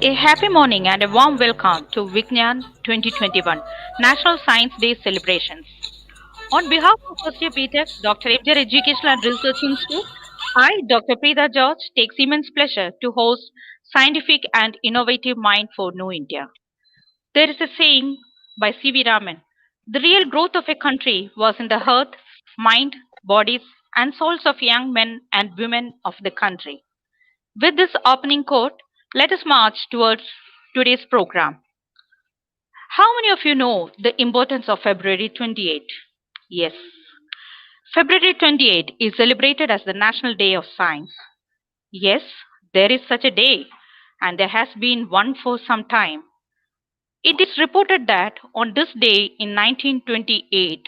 A happy morning and a warm welcome to VIGYAN 2021 National Science Day celebrations. On behalf of First Year BTech, Dr. FJ Educational and Research Institute, I, Dr. Preeta George, takes immense pleasure to host Scientific and Innovative Mind for New India. There is a saying by C.V. Raman: the real growth of a country was in the heart, mind, bodies, and souls of young men and women of the country. With this opening quote, let us march towards today's program. How many of you know the importance of February 28? Yes, February 28 is celebrated as the National Day of Science. Yes, there is such a day, and there has been one for some time. It is reported that on this day in 1928,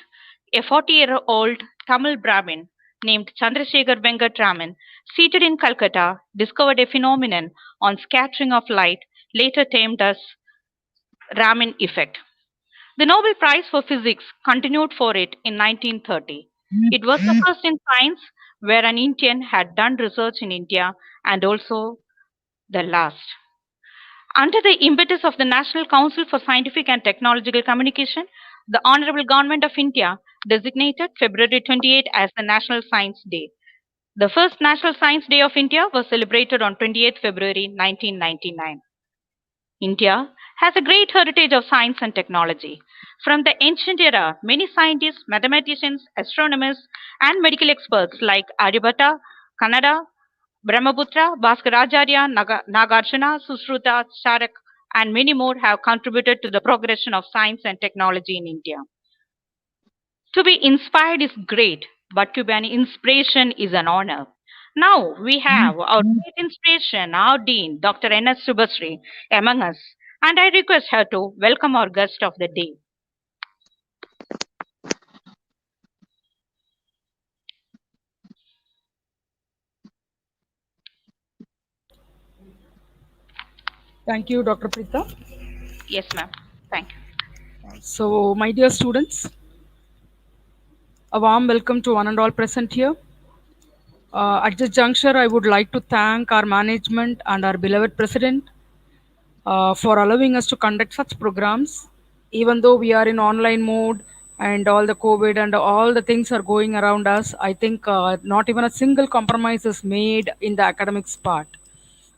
a 40-year-old Tamil Brahmin named Chandrasekhar Venkat Raman, seated in Calcutta, discovered a phenomenon on scattering of light, later termed as Raman effect. The Nobel Prize for Physics continued for it in 1930. It was the first in science where an Indian had done research in India and also the last. Under the impetus of the National Council for Scientific and Technological Communication, the Honorable Government of India designated February 28 as the National Science Day. The first National Science Day of India was celebrated on 28 February 1999. India has a great heritage of science and technology. From the ancient era, many scientists, mathematicians, astronomers, and medical experts like Aryabhatta, Kannada, Brahmaputra, Bhaskaracharya, Nagarjuna, Susruta, Charak, and many more have contributed to the progression of science and technology in India. To be inspired is great, but to be an inspiration is an honor. Now we have our great inspiration, our Dean, Dr. N.S. Subhasri, among us, and I request her to welcome our guest of the day. Thank you, Dr. Preeta. Yes, ma'am. Thank you. So, my dear students, a warm welcome to one and all present here. At this juncture, I would like to thank our management and our beloved president for allowing us to conduct such programs, even though we are in online mode and all the COVID and all the things are going around us. I think not even a single compromise is made in the academics part.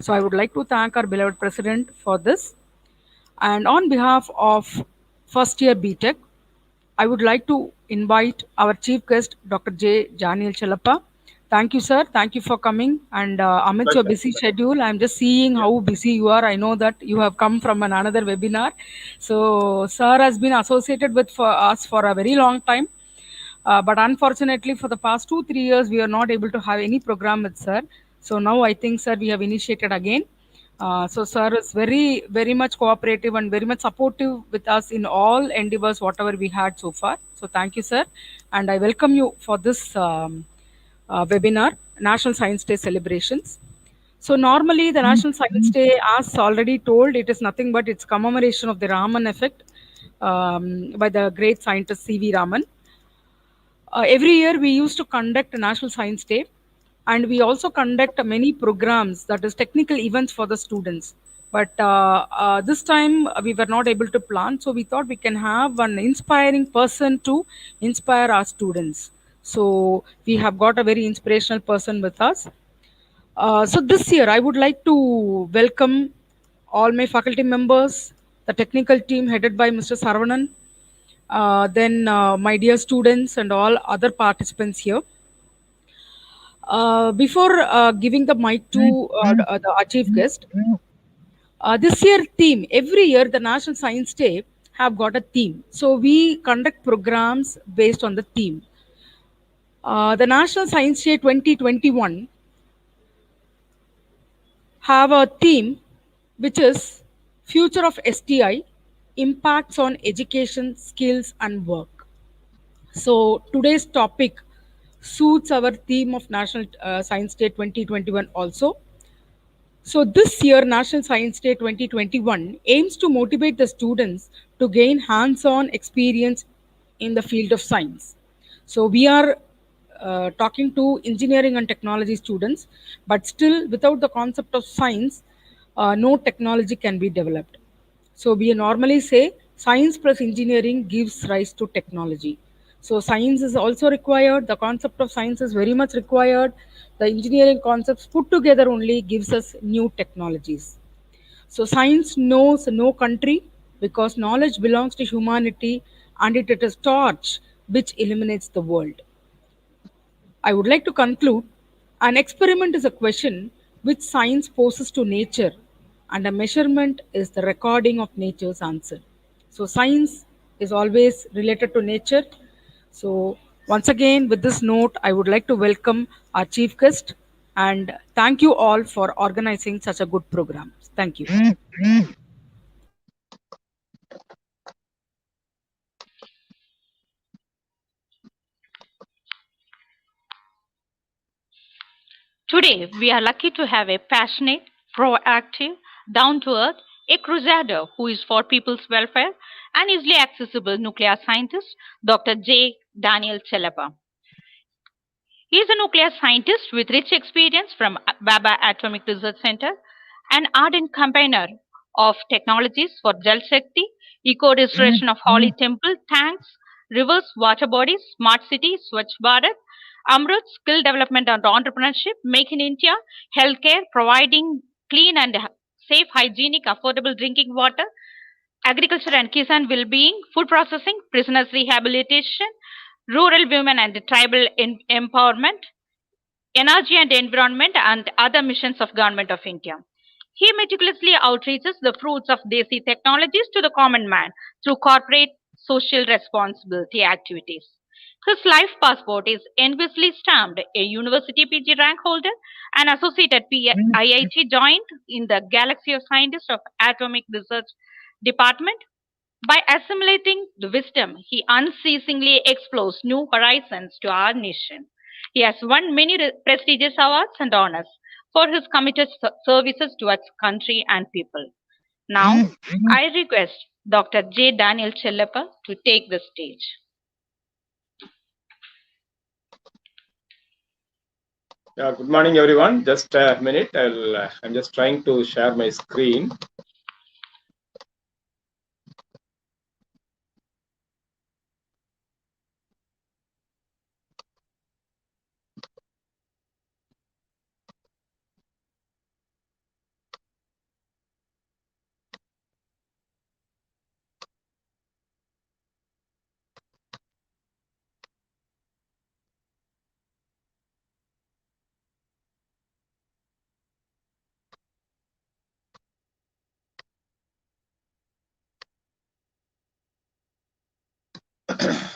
So, I would like to thank our beloved president for this. And on behalf of first year BTech, I would like to invite our chief guest, Dr. Daniel Chellappa. Thank you, sir. Thank you for coming. And amidst your Welcome. busy schedule, I'm just seeing Yeah. how busy you are. I know that you have come from another webinar. So, sir has been associated with for us for a very long time. But unfortunately, for the past 2, 3 years, we are not able to have any program with sir. So now I think, sir, we have initiated again. So sir is very, very much cooperative and very much supportive with us in all endeavors, whatever we had so far. So thank you, sir. And I welcome you for this webinar, National Science Day celebrations. So normally the National Science Day, as already told, it is nothing but its commemoration of the Raman effect by the great scientist C.V. Raman. Every year we used to conduct a National Science Day, and we also conduct many programs, that is technical events for the students. But this time we were not able to plan, so we thought we can have an inspiring person to inspire our students. So we have got a very inspirational person with us. So this year I would like to welcome all my faculty members, the technical team headed by Mr. Saravanan, then my dear students and all other participants here. Before giving the mic to our chief guest, this year theme, every year the National Science Day have got a theme. So we conduct programs based on the theme. The National Science Day 2021 have a theme which is Future of STI, Impacts on Education, Skills and Work. So today's topic suits our theme of National Science Day 2021 also. So this year, National Science Day 2021 aims to motivate the students to gain hands-on experience in the field of science. So we are talking to engineering and technology students, but still, without the concept of science, no technology can be developed. So we normally say science plus engineering gives rise to technology. So science is also required. The concept of science is very much required. The engineering concepts put together only gives us new technologies. So science knows no country because knowledge belongs to humanity and it is a torch which illuminates the world. I would like to conclude an experiment is a question which science poses to nature, and a measurement is the recording of nature's answer. So, science is always related to nature. So, once again, with this note, I would like to welcome our chief guest and thank you all for organizing such a good program. Thank you. Today, we are lucky to have a passionate, proactive, down to earth, a crusader who is for people's welfare and easily accessible nuclear scientist, Dr. J. Daniel Chellappa. He is a nuclear scientist with rich experience from Baba Atomic Research Center, an ardent campaigner of technologies for Jal Shakti, eco restoration of holy temple, tanks, rivers, water bodies, smart cities, Swachh Bharat, Amrut, skill development and entrepreneurship, Make in India, healthcare, providing clean and safe, hygienic, affordable drinking water, agriculture and Kisan well-being, food processing, prisoners rehabilitation, rural women and tribal empowerment, energy and environment, and other missions of Government of India. He meticulously outreaches the fruits of Desi technologies to the common man through corporate social responsibility activities. His life passport is enviously stamped a university PG rank holder, an associate at IIT joined in the galaxy of scientists of Atomic Research Department, by assimilating the wisdom, he unceasingly explores new horizons to our nation. He has won many prestigious awards and honors for his committed services towards country and people. Now, I request Dr. J. Daniel Chellappa to take the stage. Yeah, good morning, everyone. Just a minute. I'm just trying to share my screen.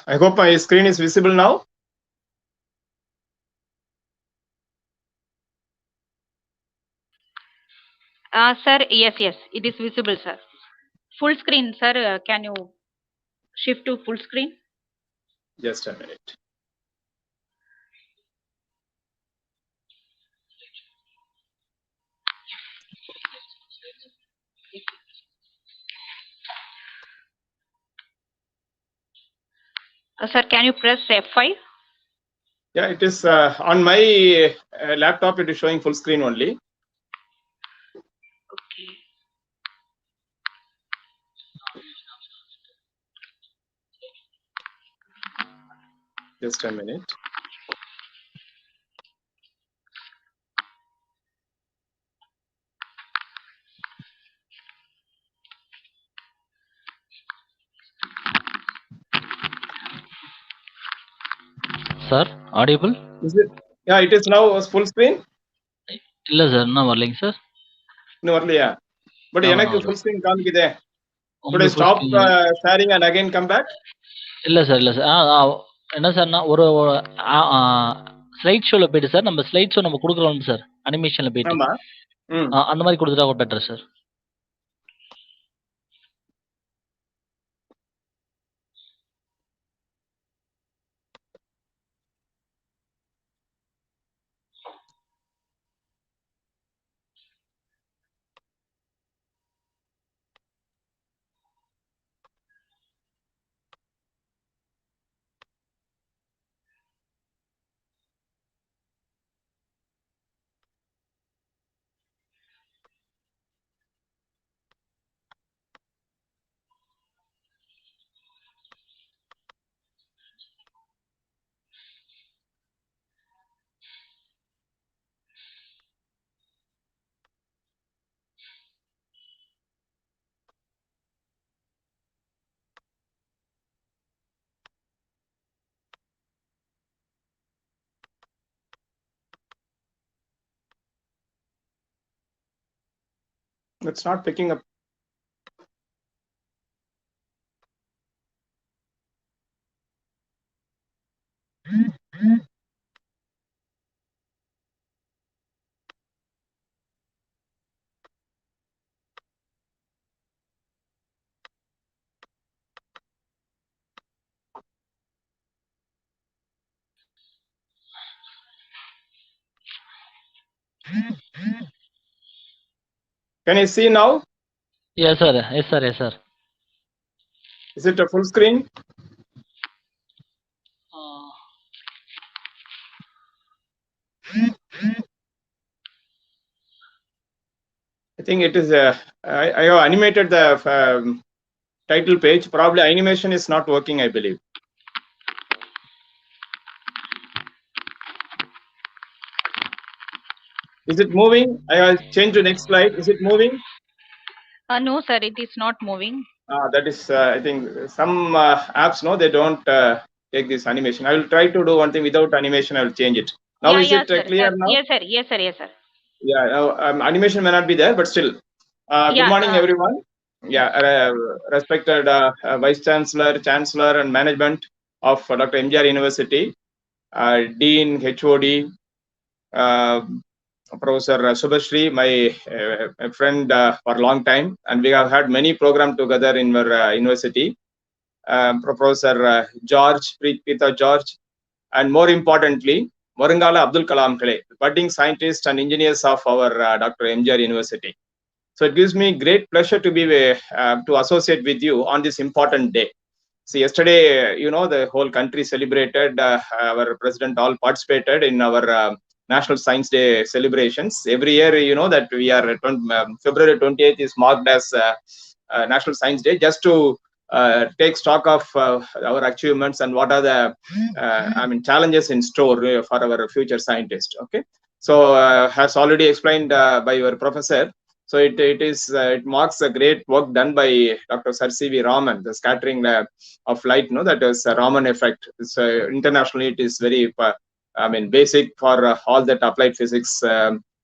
I hope my screen is visible now. Sir, yes, it is visible, sir. Full screen, sir. Can you shift to full screen? Just a minute. Sir, can you press F5? Yeah, it is on my laptop. It is showing full screen only. Okay. Just a minute. Sir, audible? Is it? Yeah, it is now full screen. ಇಲ್ಲ sir ಇನ್ನೂ ಬರ್ಲಿಂಗ್ sir No, earlier. But எனக்கு full screen ಕಾಣ್ತಿದೆ. Should I உங்களுக்கு full stop screen sharing and again come back? இல்லை sir என்ன சார்னா ஒரு slide ஷோவில் போயிட்டு சார் நம்ம ஸ்லைட் ஷோ நம்ம கொடுக்குறோம் சார் அனிமேஷனில் போயிட்டு ஆமா. ம். அந்த மாதிரி கொடுத்துட்டா better sir It's not picking up. Can you see now? Yes, sir. Yes, sir. Yes, sir. Is it a full screen? I think it is. I have animated the title page. Probably animation is not working, I believe. Is it moving? I will change to next slide. Is it moving? No, sir, it is not moving. That is, I think some apps, no, they don't take this animation. I will try to do one thing without animation. I will change it. Now is it clear now? Yes, sir. Yes, sir. Yes, sir. Yeah, animation may not be there, but still. Good morning, everyone. Yeah, respected Vice Chancellor, Chancellor, and management of Dr. MGR University, Dean, HOD, Professor Subhashri, my friend for a long time, and we have had many programs together in our university. Professor George, Preetha George, and more importantly, Morangala Abdul Kalam Kale, budding scientists and engineers of our Dr. MGR University. So it gives me great pleasure to be to associate with you on this important day. See, yesterday, the whole country celebrated, our president all participated in our National Science Day celebrations. Every year, you know that we are, February 28th is marked as National Science Day, just to take stock of our achievements and what are the challenges in store for our future scientists. Okay, so as already explained by your professor, so it marks a great work done by Dr. Sir C.V. Raman, the scattering of light. That is a Raman effect. It's internationally it is very basic for all that applied physics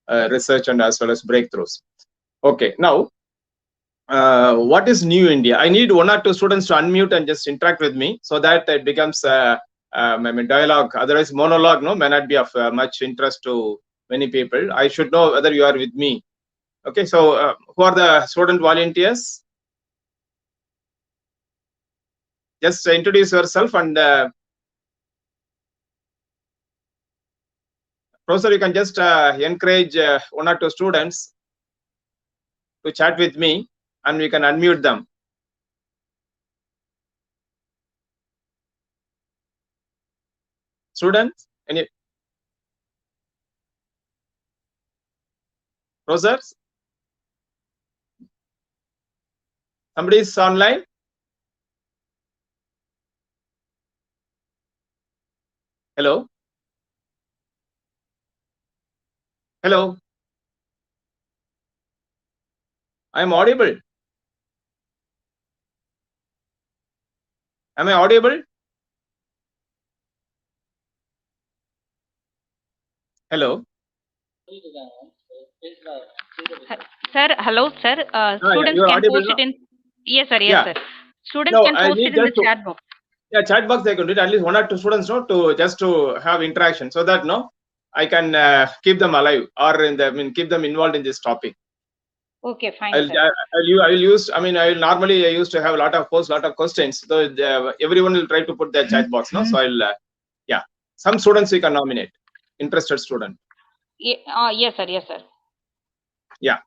research and as well as breakthroughs. Okay, now. What is New India? I need one or two students to unmute and just interact with me so that it becomes dialogue. Otherwise, monologue may not be of much interest to many people. I should know whether you are with me. Okay, so who are the student volunteers? Just introduce yourself and Professor, you can just encourage one or two students to chat with me and we can unmute them. Students, any professors? Somebody is online? Hello? Hello? I am audible. Am I audible? Hello? Sir, hello, sir. Students can post it in. Yes, sir. Yes, sir. Students can post it in the chat box. Yeah, chat box they can do it. At least one or two students to have interaction so that I can keep them alive or keep them involved in this topic. Okay, fine. I will use. I used to have a lot of questions. So everyone will try to put their chat box. So I'll some students we can nominate. Interested student. Yes, sir. Yes, sir. Yeah.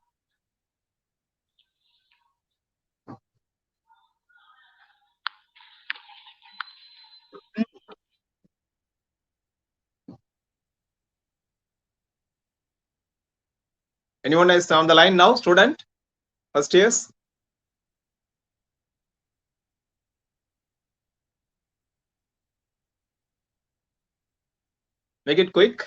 Anyone is on the line now? Student, first years. Make it quick.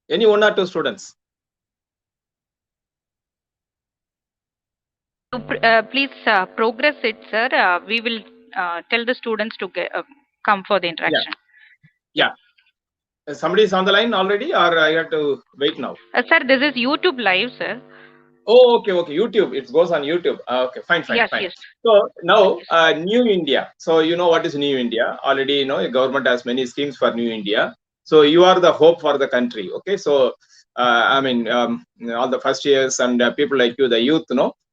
Any one or two students. Please progress it, sir. We will tell the students to come for the interaction. Yeah. Somebody is on the line already, or I have to wait now? Sir, this is YouTube live, sir. Oh, okay. YouTube. It goes on YouTube. Okay, fine. Yes, yes. So now, Yes. New India. So you know what is New India? Already, the government has many schemes for New India. So you are the hope for the country. Okay, so all the first years and people like you, the youth,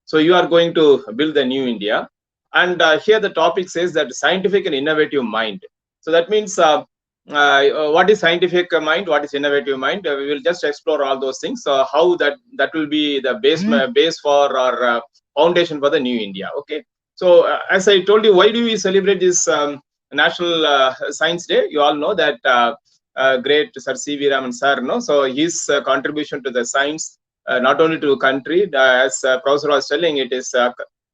so you are going to build the New India. And here the topic says that scientific and innovative mind. So that means what is scientific mind, what is innovative mind, we will just explore all those things. So how that will be the base for our foundation for the New India. Okay, so as I told you, why do we celebrate this National Science Day? You all know that great Sir C.V. Raman sir, so his contribution to the science, not only to country, as Professor was telling, it is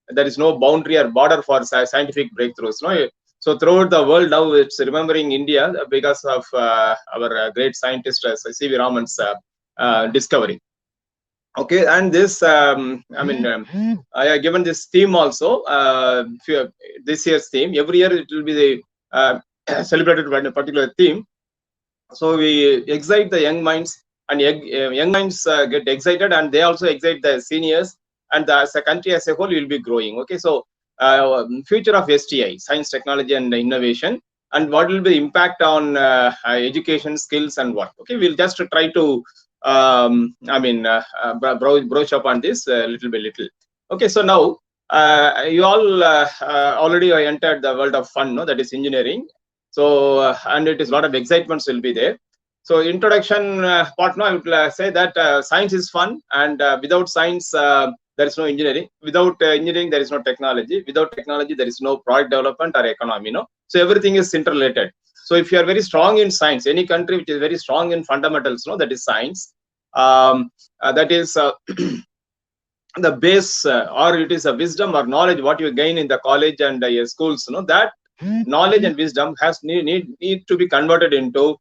there is no boundary or border for scientific breakthroughs. So throughout the world now, it's remembering India because of our great scientist C.V. Raman's discovery. Okay, and this I have given this theme also. This year's theme, every year it will be the celebrated by a particular theme. So we excite the young minds, and young minds get excited, and they also excite the seniors, and as a country as a whole will be growing. Okay, so future of STI, science, technology, and innovation, and what will be the impact on education, skills, and work. Okay, we'll just try to brush up on this little by little. Okay, so now you all already entered the world of fun, that is engineering. So and it is a lot of excitements will be there. So introduction part now, I would say that science is fun, and without science there is no engineering. Without engineering there is no technology. Without technology there is no product development or economy. So everything is interrelated. So if you are very strong in science, any country which is very strong in fundamentals, that is science. That is the base, or it is a wisdom or knowledge what you gain in the college and your schools. That knowledge and wisdom has need to be converted into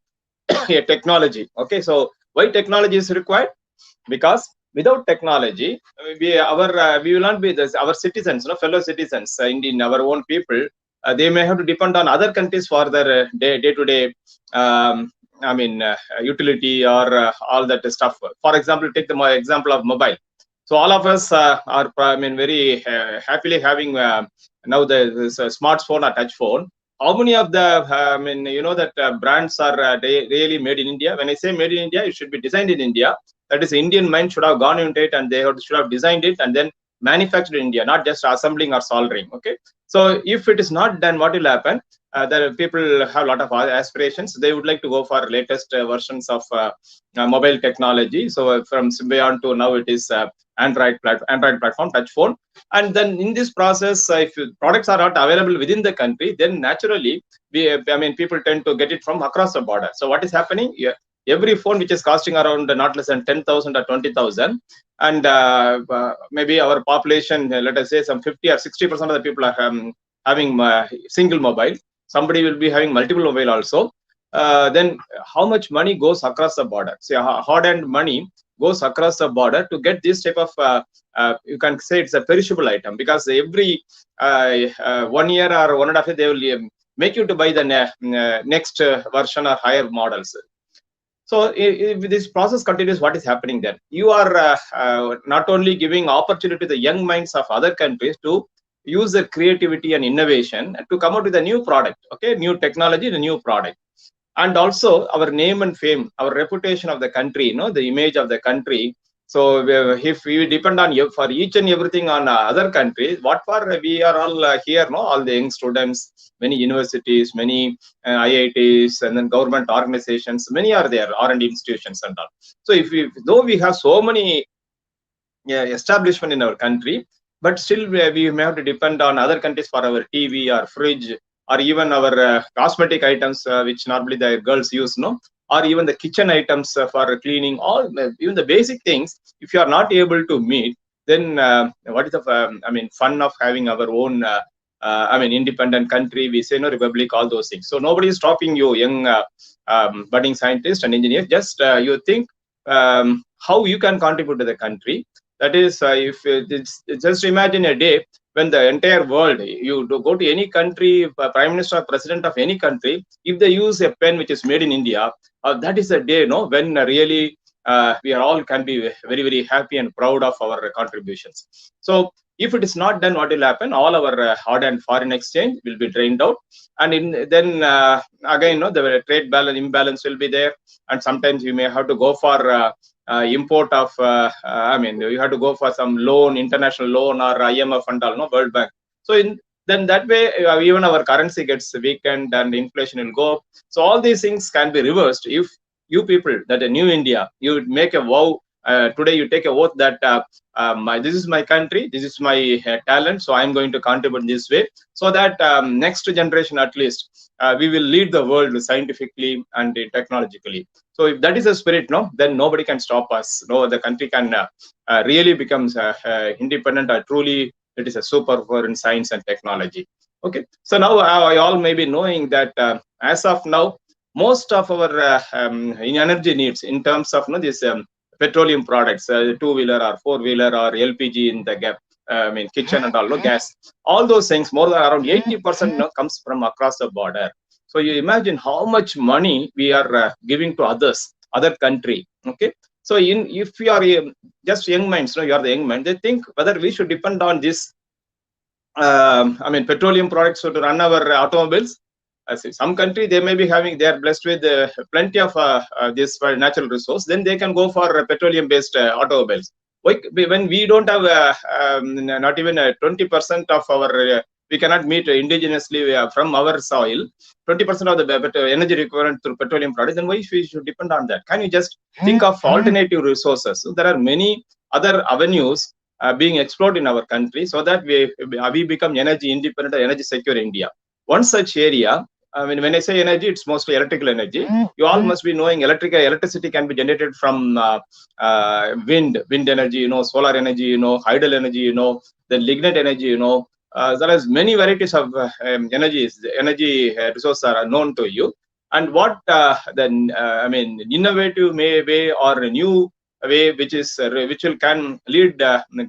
a technology. Okay, so why technology is required? Because without technology, we will not be our citizens, fellow citizens, in our own people. They may have to depend on other countries for their day-to-day utility or all that stuff. For example, take the example of mobile. So all of us are very happily having now the smartphone or touch phone. How many of the that brands are really made in India? When I say made in India, it should be designed in India. That is, Indian mind should have gone into it, and they should have designed it and then manufactured in India, not just assembling or soldering. Okay, so if it is not done, what will happen? The people have a lot of aspirations. They would like to go for latest versions of mobile technology. So from Symbian to now it is Android platform, touch phone. And then in this process, if products are not available within the country, then naturally people tend to get it from across the border. So what is happening? Every phone which is costing around not less than 10,000 or 20,000, and maybe our population, let us say some 50 or 60% of the people are having single mobile. Somebody will be having multiple mobile also. Then how much money goes across the border? See, hard-earned money goes across the border to get this type of you can say it's a perishable item, because every 1 year or 1.5 years they will make you to buy the next version or higher models. So if this process continues, what is happening then? You are not only giving opportunity to the young minds of other countries to use their creativity and innovation to come out with a new product, okay, new technology, the new product. And also our name and fame, our reputation of the country, the image of the country. So if we depend on you for each and everything on other countries, what for we are all here, all the young students, many universities, many IITs, and then government organizations, many are there, R&D institutions and all. So though we have so many establishment in our country, but still we may have to depend on other countries for our TV or fridge, or even our cosmetic items, which normally the girls use, or even the kitchen items for cleaning, all even the basic things. If you are not able to meet, then what is the fun of having our own independent country? We say no republic, all those things. So nobody is stopping you, young budding scientist and engineer. Just you think how you can contribute to the country. That is, if just imagine a day when the entire world, you go to any country, prime minister or president of any country, if they use a pen which is made in India, that is a day, no, when really we are all can be very, very happy and proud of our contributions. So if it is not done, what will happen? All our hard and foreign exchange will be drained out, and then again, the trade balance imbalance will be there, and sometimes you may have to go for import of, you have to go for some loan, international loan or IMF and all, World Bank. So then that way, even our currency gets weakened and inflation will go up. So all these things can be reversed if you people, that a new India, you make a vow. Today you take a oath that this is my country, this is my talent, so I'm going to contribute this way, so that next generation at least, we will lead the world scientifically and technologically. So if that is the spirit, then nobody can stop us. No, the country can really becomes independent. Truly, it is a superpower in science and technology. Okay, so now I all may be knowing that as of now, most of our energy needs in terms of this petroleum products, two-wheeler or four-wheeler or LPG in the gap, kitchen and all, gas, all those things, more than around 80% comes from across the border. So you imagine how much money we are giving to other country. Okay, so if you are just young minds, you are the young mind, they think whether we should depend on this petroleum products to run our automobiles. Some country, they may be having, they are blessed with plenty of this natural resource, then they can go for petroleum based automobiles. When we don't have not even 20% of our we cannot meet indigenously from our soil 20% of the energy requirement through petroleum products, then why we should depend on that? Can you just think of alternative resources? So there are many other avenues being explored in our country, so that we become energy independent, energy secure India. One such area, when I say energy, it's mostly electrical energy. You all must be knowing electricity can be generated from wind energy, solar energy, hydel energy, then lignite energy, there is many varieties of energy resources are known to you. And what innovative way or a new way which will can lead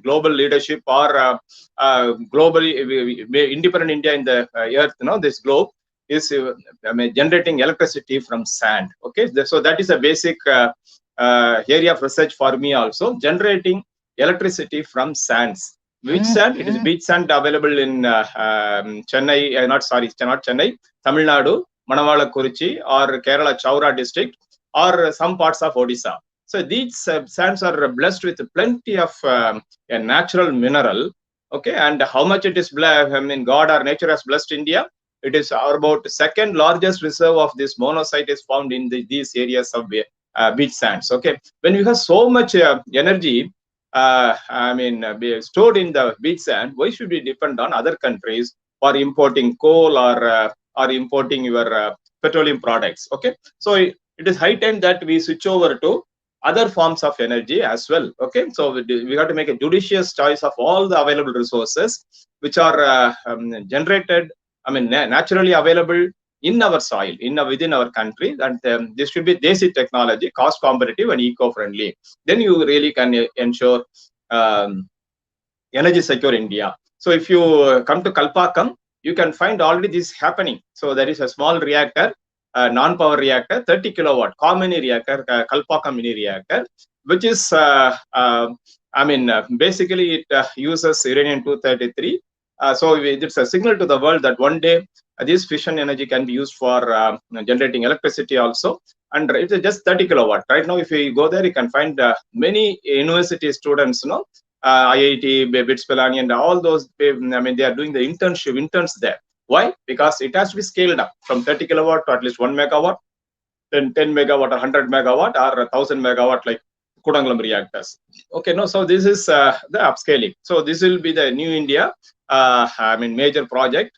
global leadership or globally independent India in the earth, this globe is generating electricity from sand. Okay, so that is a basic area of research for me also, generating electricity from sands. Which sand? It is beach sand available in Chennai, not Chennai, Tamil Nadu, Manawalakuruchi or Kerala Chaura district or some parts of Odisha. So these sands are blessed with plenty of a natural mineral. Okay, and how much it is God or nature has blessed India. It is about second largest reserve of this monocyte is found in these areas of beach sands. Okay, when we have so much energy stored in the beach sand, why should we depend on other countries for importing coal or importing your petroleum products? Okay, so it is high time that we switch over to other forms of energy as well. Okay, so we have to make a judicious choice of all the available resources which are generated, naturally available in our soil, within our country, and this should be basic technology, cost competitive and eco-friendly. Then you really can ensure energy secure India. So if you come to Kalpakkam, you can find already this happening. So there is a small reactor, non-power reactor, 30 kilowatt, common reactor, Kalpakkam mini reactor, which is basically it uses uranium-233. So it's a signal to the world that one day this fission energy can be used for generating electricity also, and it's just 30 kilowatt. Right now, if you go there, you can find many university students, IIT, BITS Pilani, and all those. They are doing the interns there. Why? Because it has to be scaled up from 30 kilowatt to at least 1 megawatt, then 10 megawatt or 100 megawatt or 1000 megawatt like Kudangalam reactors. Okay, no, so this is the upscaling. So this will be the new India, major project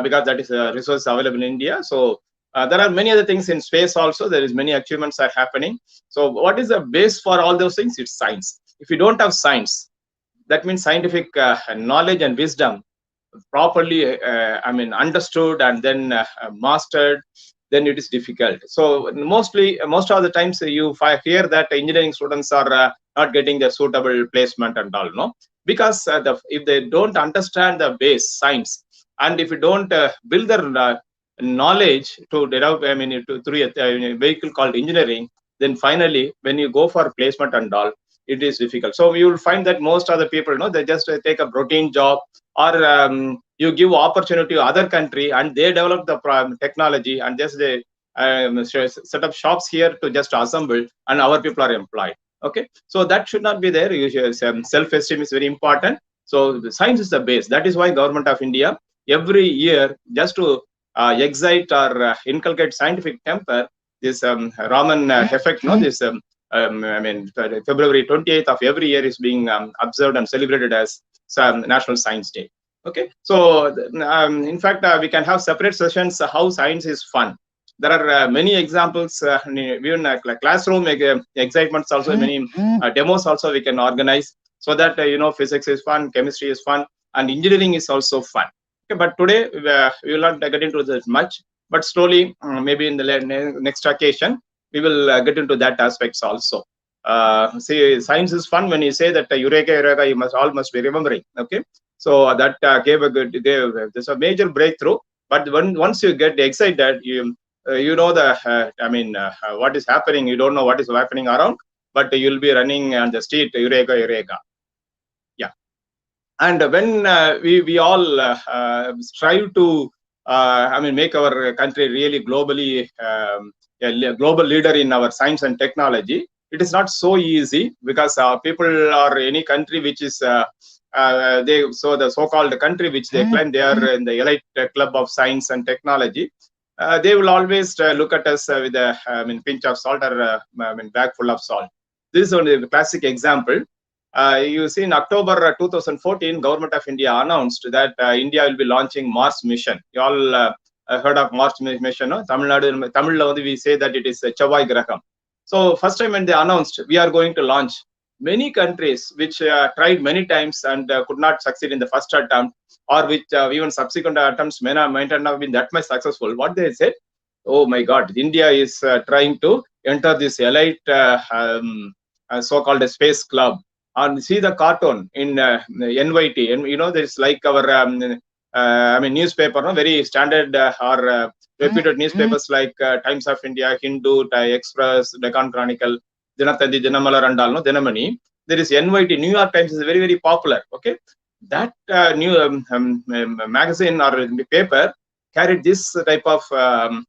because that is a resource available in India. So there are many other things in space also. There is many achievements are happening. So what is the base for all those things? It's science. If you don't have science, that means scientific knowledge and wisdom properly understood and then mastered, then it is difficult. So most of the times you hear that engineering students are not getting the suitable placement and all, because if they don't understand the base science, and if you don't build their knowledge to develop, through a vehicle called engineering, then finally when you go for placement and all, it is difficult. So you will find that most of the people, they just take a routine job, or you give opportunity to other country and they develop the technology, and just they set up shops here to just assemble, and our people are employed. Okay, so that should not be there. Self-esteem is very important. So the science is the base. That is why Government of India every year, just to excite or inculcate scientific temper, this Raman effect, this February 28th of every year is being observed and celebrated as National Science Day. Okay, so in fact we can have separate sessions how science is fun. There are many examples, even like classroom excitements also, many demos also we can organize, so that physics is fun, chemistry is fun, and engineering is also fun. Okay, but today we will not get into this much, but slowly, maybe in the next occasion, we will get into that aspects also. See, science is fun when you say that eureka, you must be remembering. Okay, so that gave there's a major breakthrough. But once you get excited, you know the what is happening. You don't know what is happening around, but you'll be running on the street, eureka. Yeah. And when we all strive to make our country really globally a global leader in our science and technology, it is not so easy, because people or any country which is the so-called country which they claim they are in the elite club of science and technology, they will always look at us with a pinch of salt, or bag full of salt. This is only a classic example. You see, in October 2014, Government of India announced that India will be launching Mars mission. You all heard of Mars mission, no? Tamil we say that it is Chavai Graham. So first time when they announced we are going to launch, many countries which tried many times and could not succeed in the first attempt, or which even subsequent attempts may not have been that much successful, what they said, oh my God, India is trying to enter this elite so-called space club. And see the cartoon in NYT, and there's like our newspaper, no? Very standard or reputed newspapers like Times of India, Hindu, Express, Deccan Chronicle, Dinatandi, Dinamalar, and all, no? Dinamani. There is NYT, New York Times is very, very popular. Okay, that new magazine or paper carried this type of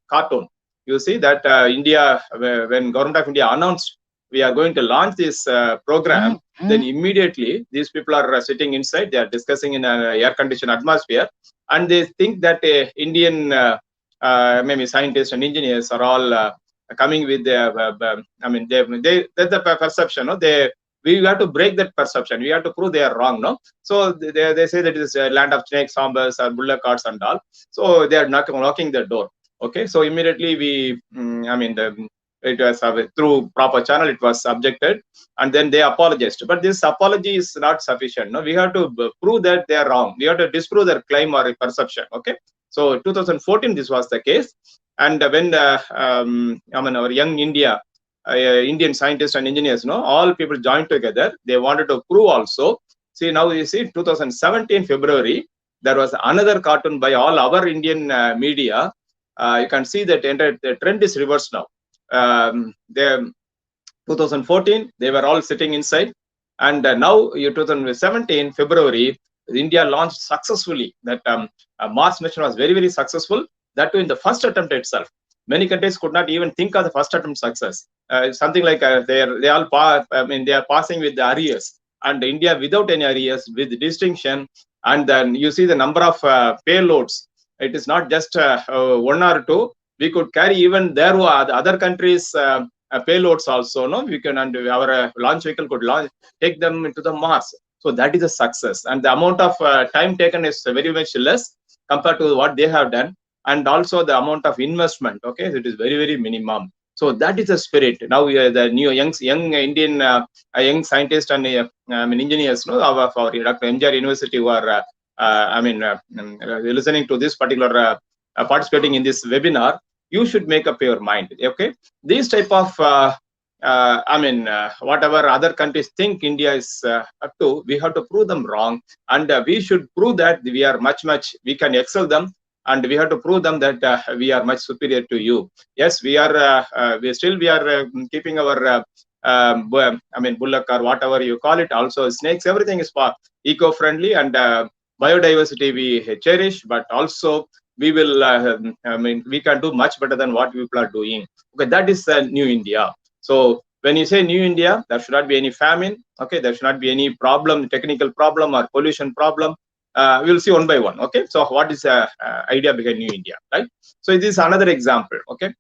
cartoon. You see that India, when Government of India announced we are going to launch this program, then immediately these people are sitting inside, they are discussing in an air-conditioned atmosphere, and they think that Indian maybe scientists and engineers are all coming with their that's the perception, no? We have to break that perception. We have to prove they are wrong, no? So they say that it is a land of snakes, sambas, or bullock carts and all. So they are knocking the door. Okay, so immediately we it was through proper channel, it was subjected, and then they apologized. But this apology is not sufficient. No, we have to prove that they are wrong. We have to disprove their claim or perception. Okay, so 2014 this was the case, and when our young Indian scientists and engineers, all people joined together. They wanted to prove also. See, now you see 2017 February, there was another cartoon by all our Indian media. You can see that the trend is reversed now. 2014 they were all sitting inside, and now 2017 February, India launched successfully that Mars mission was very, very successful. That too in the first attempt itself. Many countries could not even think of the first attempt success. Something like they are passing with the arrears, and India without any arrears with distinction. And then you see the number of payloads. It is not just one or two. We could carry even there other countries' payloads also. No, we can, and our launch vehicle could take them into the Mars. So that is a success, and the amount of time taken is very much less compared to what they have done, and also the amount of investment. Okay, it is very, very minimum. So that is the spirit. Now the new young Indian young scientists and engineers, of our Dr. MGR University, who are listening to this particular participating in this webinar, you should make up your mind. Okay, these type of whatever other countries think India is up to, we have to prove them wrong, and we should prove that we are much, we can excel them, and we have to prove them that we are much superior to you. Yes, we are. We are keeping our. Bullock or whatever you call it. Also, snakes. Everything is for eco-friendly, and biodiversity we cherish, but also we will. We can do much better than what people are doing. Okay, that is New India. So when you say New India, there should not be any famine. Okay, there should not be any problem, technical problem or pollution problem. We'll see one by one. Okay, so what is the idea behind New India, right? So this is another example. Okay,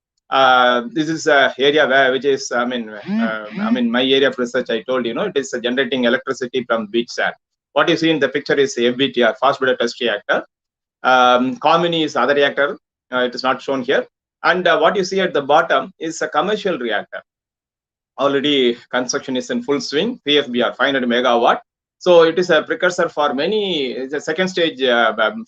this is a area which is my area of research. I told you, it is generating electricity from beach sand. What you see in the picture is FBTR, fast breeder test reactor. Comini is other reactor. It is not shown here. And what you see at the bottom is a commercial reactor. Already construction is in full swing. PFBR 500 megawatt. So it is a precursor for many. It's a second stage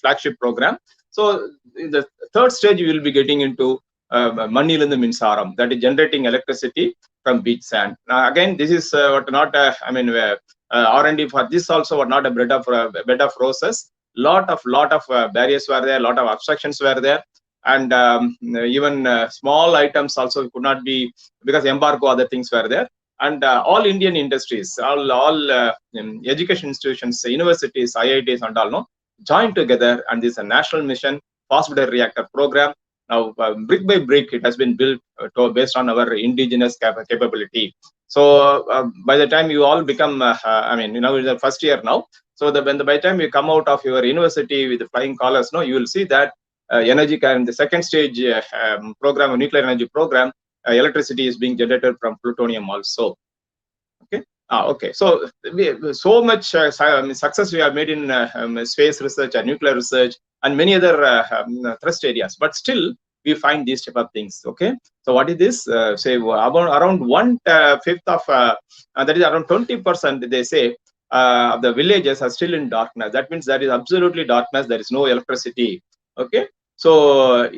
flagship program. So in the third stage, you will be getting into Manilinda Minsaram, that is generating electricity from beach sand. Now again, this is not R&D for this also, not a bed of roses. Lot of barriers were there, lot of obstructions were there, and even small items also could not be, because embargo, other things were there. And all Indian industries, all education institutions, universities, IITs and all joined together, and this is a national mission, fast breeder reactor program. Now, brick by brick, it has been built based on our indigenous capability. So by the time you all become, it's the first year now. So by the time you come out of your university with the flying colors, you will see that energy in the second stage program, nuclear energy program, electricity is being generated from plutonium also. Okay. Okay. So so much success we have made in space research and nuclear research and many other thrust areas, but still we find these type of things. Okay. So what is this? Say around 1/5 of that is around 20%. They say of the villages are still in darkness. That means there is absolutely darkness. There is no electricity. Okay. So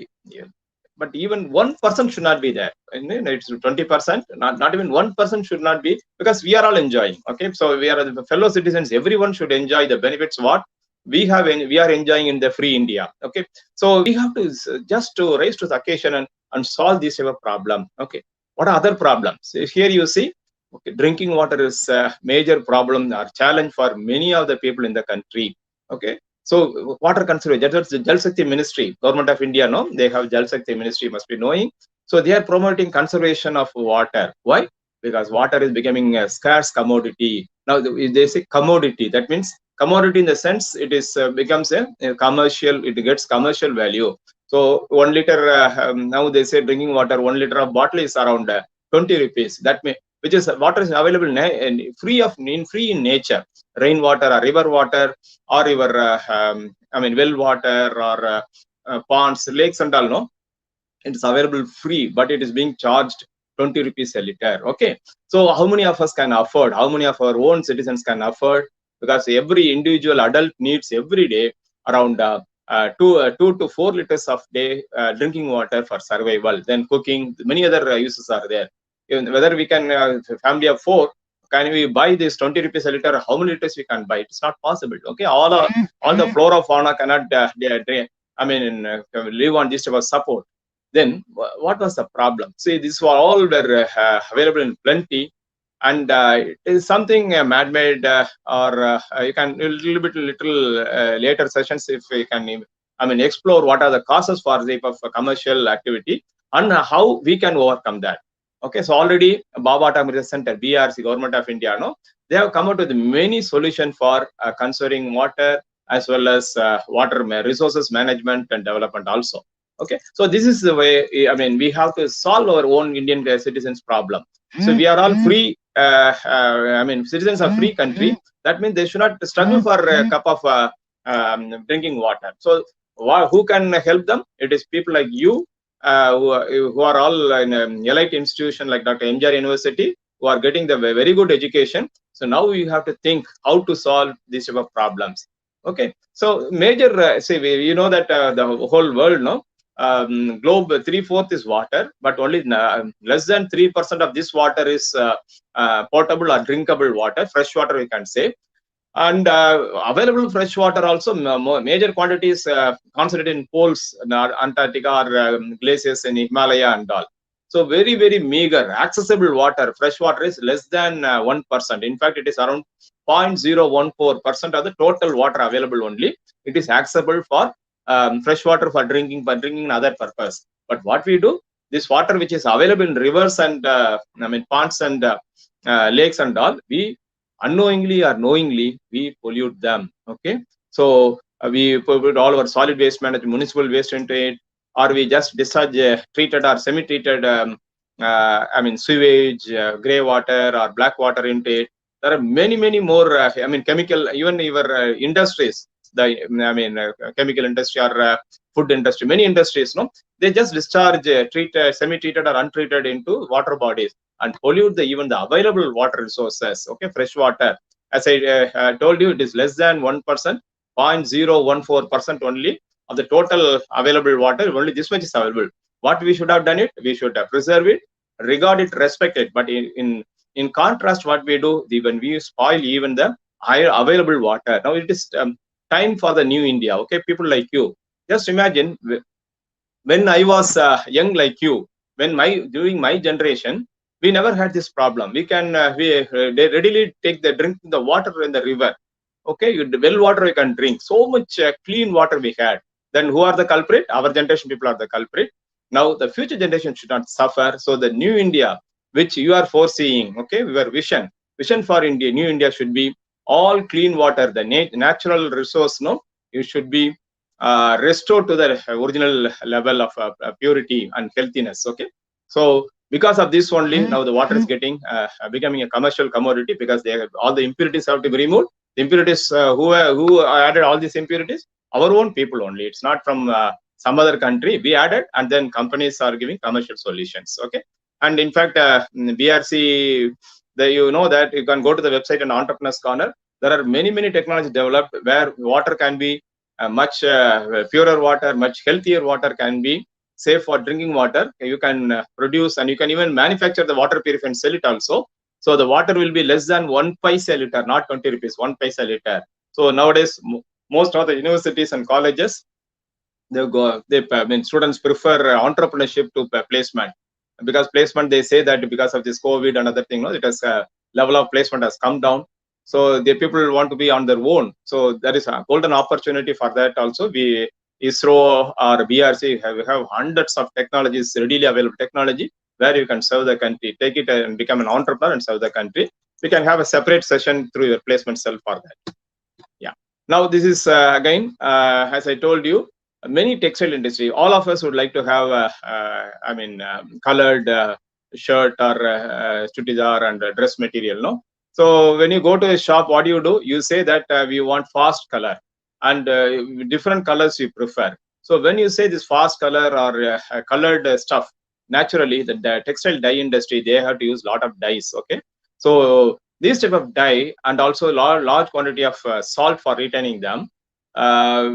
but even 1% should not be there. It's 20%. Not even 1% should not be, because we are all enjoying. Okay, so we are the fellow citizens. Everyone should enjoy the benefits what we have. We are enjoying in the free India. Okay, so we have to just to raise to the occasion and solve this type of problem. Okay, what are other problems? Here you see, okay, drinking water is a major problem or challenge for many of the people in the country. Okay. So water conservation, that's the Jal Shakti Ministry, Government of India, they have Jal Shakti Ministry, must be knowing. So they are promoting conservation of water. Why? Because water is becoming a scarce commodity. Now they say commodity, that means commodity in the sense it is becomes a commercial, it gets commercial value. So 1 liter, now they say drinking water, 1 liter of bottle is around 20 rupees. That may, which is water is available and free in nature, rainwater or river water or your well water or ponds, lakes and all. It is available free, but it is being charged 20 rupees a liter. Okay, so how many of us can afford? How many of our own citizens can afford? Because every individual adult needs every day around 2 to 4 liters of day drinking water for survival. Then cooking, many other uses are there. Whether we can family of 4, can we buy this 20 rupees a liter? How many liters we can buy? It's not possible. Okay, all the flora fauna cannot live on this type of support. Then what was the problem? See, these were all were available in plenty, and it is something man-made, or you can a little later sessions if we can explore what are the causes for the type of commercial activity and how we can overcome that. Okay, so already Baba Atomic Research Center, BRC, Government of India, they have come out with many solutions for conserving water as well as water resources management and development also. Okay, so this is the way. We have to solve our own Indian citizens' problem. So we are all free. Citizens of free country. That means they should not struggle for a cup of drinking water. So who can help them? It is people like you. Who are all in an elite institution like Dr. MGR University, who are getting the very good education. So now we have to think how to solve these type of problems. Okay, so major say you know that the whole world globe 3/4 is water, but only less than 3% of this water is potable or drinkable water, fresh water we can say. And available fresh water also major quantities concentrated in poles in Antarctica or glaciers in Himalaya and all. So very, very meager accessible water, fresh water is less than 1%. In fact, it is around 0.014% of the total water available only. It is accessible for fresh water for drinking and other purpose. But what we do, this water which is available in rivers and ponds and lakes and all, we unknowingly or knowingly we pollute them. Okay, so we put all our solid waste management, municipal waste into it, or we just discharge treated or semi-treated sewage, grey water or black water into it. There are many more chemical, even your industries, the chemical industry or food industry, many industries, no, they just discharge treated, semi-treated or untreated into water bodies and pollute even the available water resources. Okay, fresh water, as I told you, it is less than 1%, 0.014% only of the total available water. Only this much is available. What we should have done it, we should preserve it, regard it, respect it. But in contrast, what we do, when we spoil even the higher available water, now it is time for the new India. Okay, people like you, just imagine when I was young like you, during my generation, we never had this problem. We can they readily take drink the water in the river. Okay, well water we can drink. So much clean water we had. Then who are the culprit? Our generation people are the culprit. Now the future generation should not suffer. So the new India, which you are foreseeing, okay, your vision for India, new India should be all clean water. The natural resource, no, you should be restored to the original level of purity and healthiness. Okay, so because of this only, now the water is getting becoming a commercial commodity, because all the impurities have to be removed. The impurities, who added all these impurities? Our own people only. It's not from some other country. We added, and then companies are giving commercial solutions. Okay, and in fact, BRC, you know that you can go to the website and Entrepreneurs Corner. There are many technologies developed where water can be much purer water, much healthier water can be safe for drinking water. You can produce, and you can even manufacture the water purifier and sell it also. So the water will be less than 1 paisa liter, not 20 rupees, 1 paisa liter. So nowadays, most of the universities and colleges, students prefer entrepreneurship to placement, because placement, they say that because of this COVID and other thing, no, it has level of placement has come down. So the people want to be on their own. So there is a golden opportunity for that also. ISRO or BRC have hundreds of technologies, readily available technology, where you can serve the country. Take it and become an entrepreneur and serve the country. We can have a separate session through your placement cell for that. Yeah. Now this is again, as I told you, many textile industry, all of us would like to have colored shirt or churidar and dress material, no? So when you go to a shop, what do? You say that we want fast color, and different colors you prefer. So when you say this fast color or colored stuff, naturally the textile dye industry, they have to use a lot of dyes. Okay, so this type of dye, and also large quantity of salt for retaining them,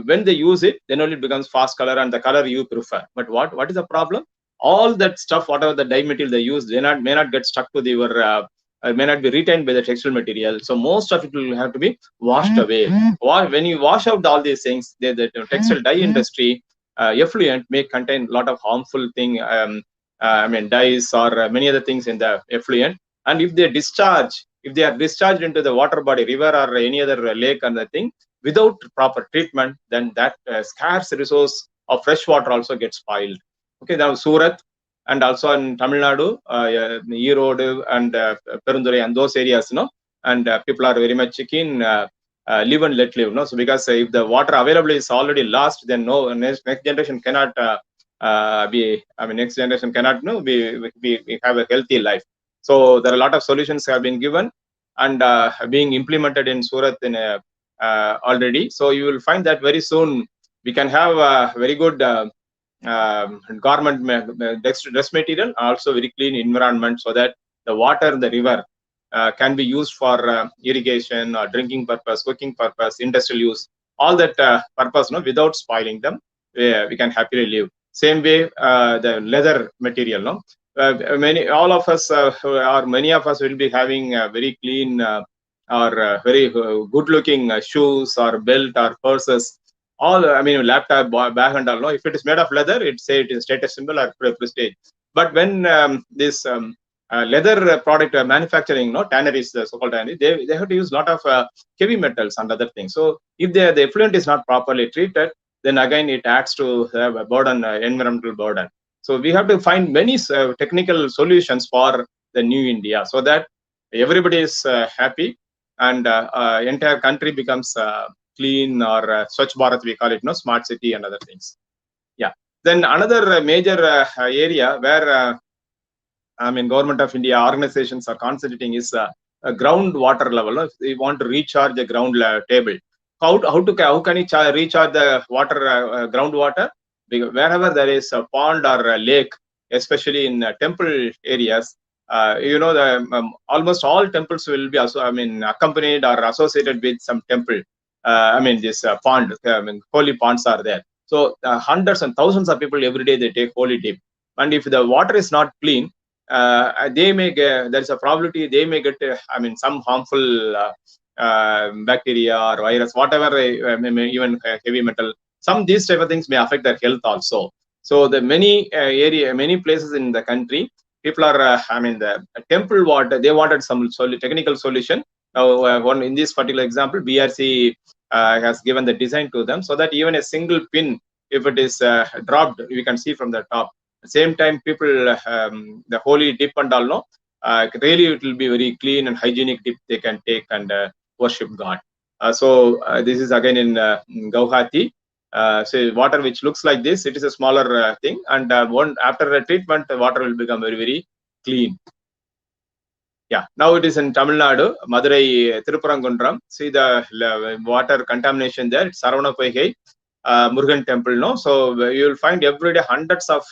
when they use it, then only it becomes fast color and the color you prefer. But what is the problem? All that stuff, whatever the dye material they use, may not get stuck to your may not be retained by the textile material. So most of it will have to be washed away. When you wash out all these things, the textile dye industry effluent may contain a lot of harmful thing, dyes or many other things in the effluent. And if they are discharged into the water body, river or any other lake and the thing, without proper treatment, then that scarce resource of fresh water also gets spoiled. Okay, now Surat and also in Tamil Nadu, Erode and Perundurai and those areas, and people are very much keen, live and let live, So because if the water available is already lost, then next generation cannot next generation cannot we have a healthy life. So there are a lot of solutions have been given and being implemented in Surat already. So you will find that very soon we can have a very good garment dress material, also very clean environment, so that the water in the river can be used for irrigation or drinking purpose, cooking purpose, industrial use, all that purpose, without spoiling them. We can happily live. Same way, the leather material, no? All of us, or many of us will be having very clean or very good-looking shoes or belt or purses. All, I mean, laptop, bag and all, no? If it is made of leather, it say it is status symbol or prestige. But when this leather product manufacturing, no, tanneries, the so-called tanneries, they have to use a lot of heavy metals and other things. So if the effluent is not properly treated, then again it adds to have a burden, environmental burden. So we have to find many technical solutions for the new India, so that everybody is happy and entire country becomes clean, or Swachh Bharat we call it, no, smart city and other things. Yeah. Then another major area where I mean, Government of India organizations are concentrating is a groundwater level. If they want to recharge the ground table, how can you recharge the water, groundwater? Because wherever there is a pond or a lake, especially in temple areas, the almost all temples will be also, I mean, accompanied or associated with some temple. I mean, this pond, I mean, holy ponds are there. So hundreds and thousands of people every day they take holy dip, and if the water is not clean, they may get, there is a probability they may get I mean, some harmful bacteria or virus, whatever, even heavy metal. Some these type of things may affect their health also. So the many places in the country, people are I mean, the temple water, they wanted some technical solution. Now one in this particular example, BRC has given the design to them, so that even a single pin, if it is dropped, we can see from the top. Same time, people the holy dip and all, no, really it will be very clean and hygienic dip they can take and worship God. So this is again in Guwahati. So water which looks like this, it is a smaller thing, and after the treatment, the water will become very, very clean. Yeah, now it is in Tamil Nadu, Madurai, Tirupurangundram. See the water contamination there. It's Saravanapoigai, Murugan temple, no? So you will find every day hundreds of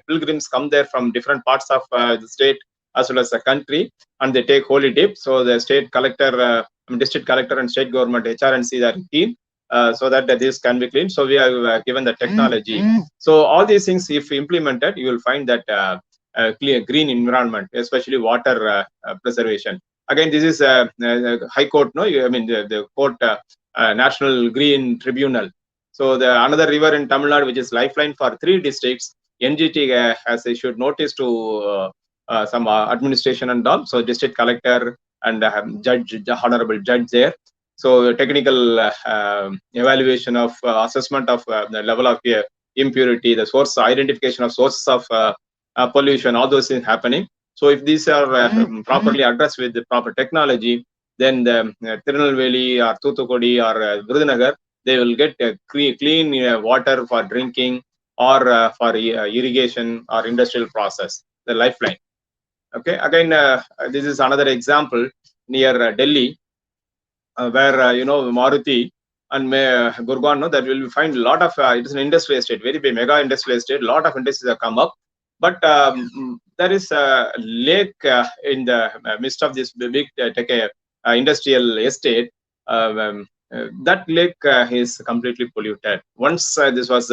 pilgrims come there from different parts of the state as well as the country, and they take holy dip. So the state collector, district collector and state government, HRNC, are keen so that this can be clean. So we have given the technology. So all these things, if implemented, you will find that clear green environment, especially water preservation. Again, this is High Court, no? I mean, the court, National Green Tribunal. So the another river in Tamil Nadu, which is lifeline for 3 districts, NGT has issued notice to some administration and all. So district collector and honorable judge there. So technical evaluation of assessment of the level of impurity, the source identification of sources of pollution, all those things happening. So if these are properly addressed with the proper technology, then the Tirunelveli or Thoothukudi or Virudhunagar, they will get clean water for drinking or for irrigation or industrial process, the lifeline. Okay, again, this is another example near Delhi, where Maruti and Gurgaon, no, that will find a lot of it is an industrial estate, very big mega industrial estate. A lot of industries have come up, but there is a lake in the midst of this big industrial estate. That lake is completely polluted. Once this was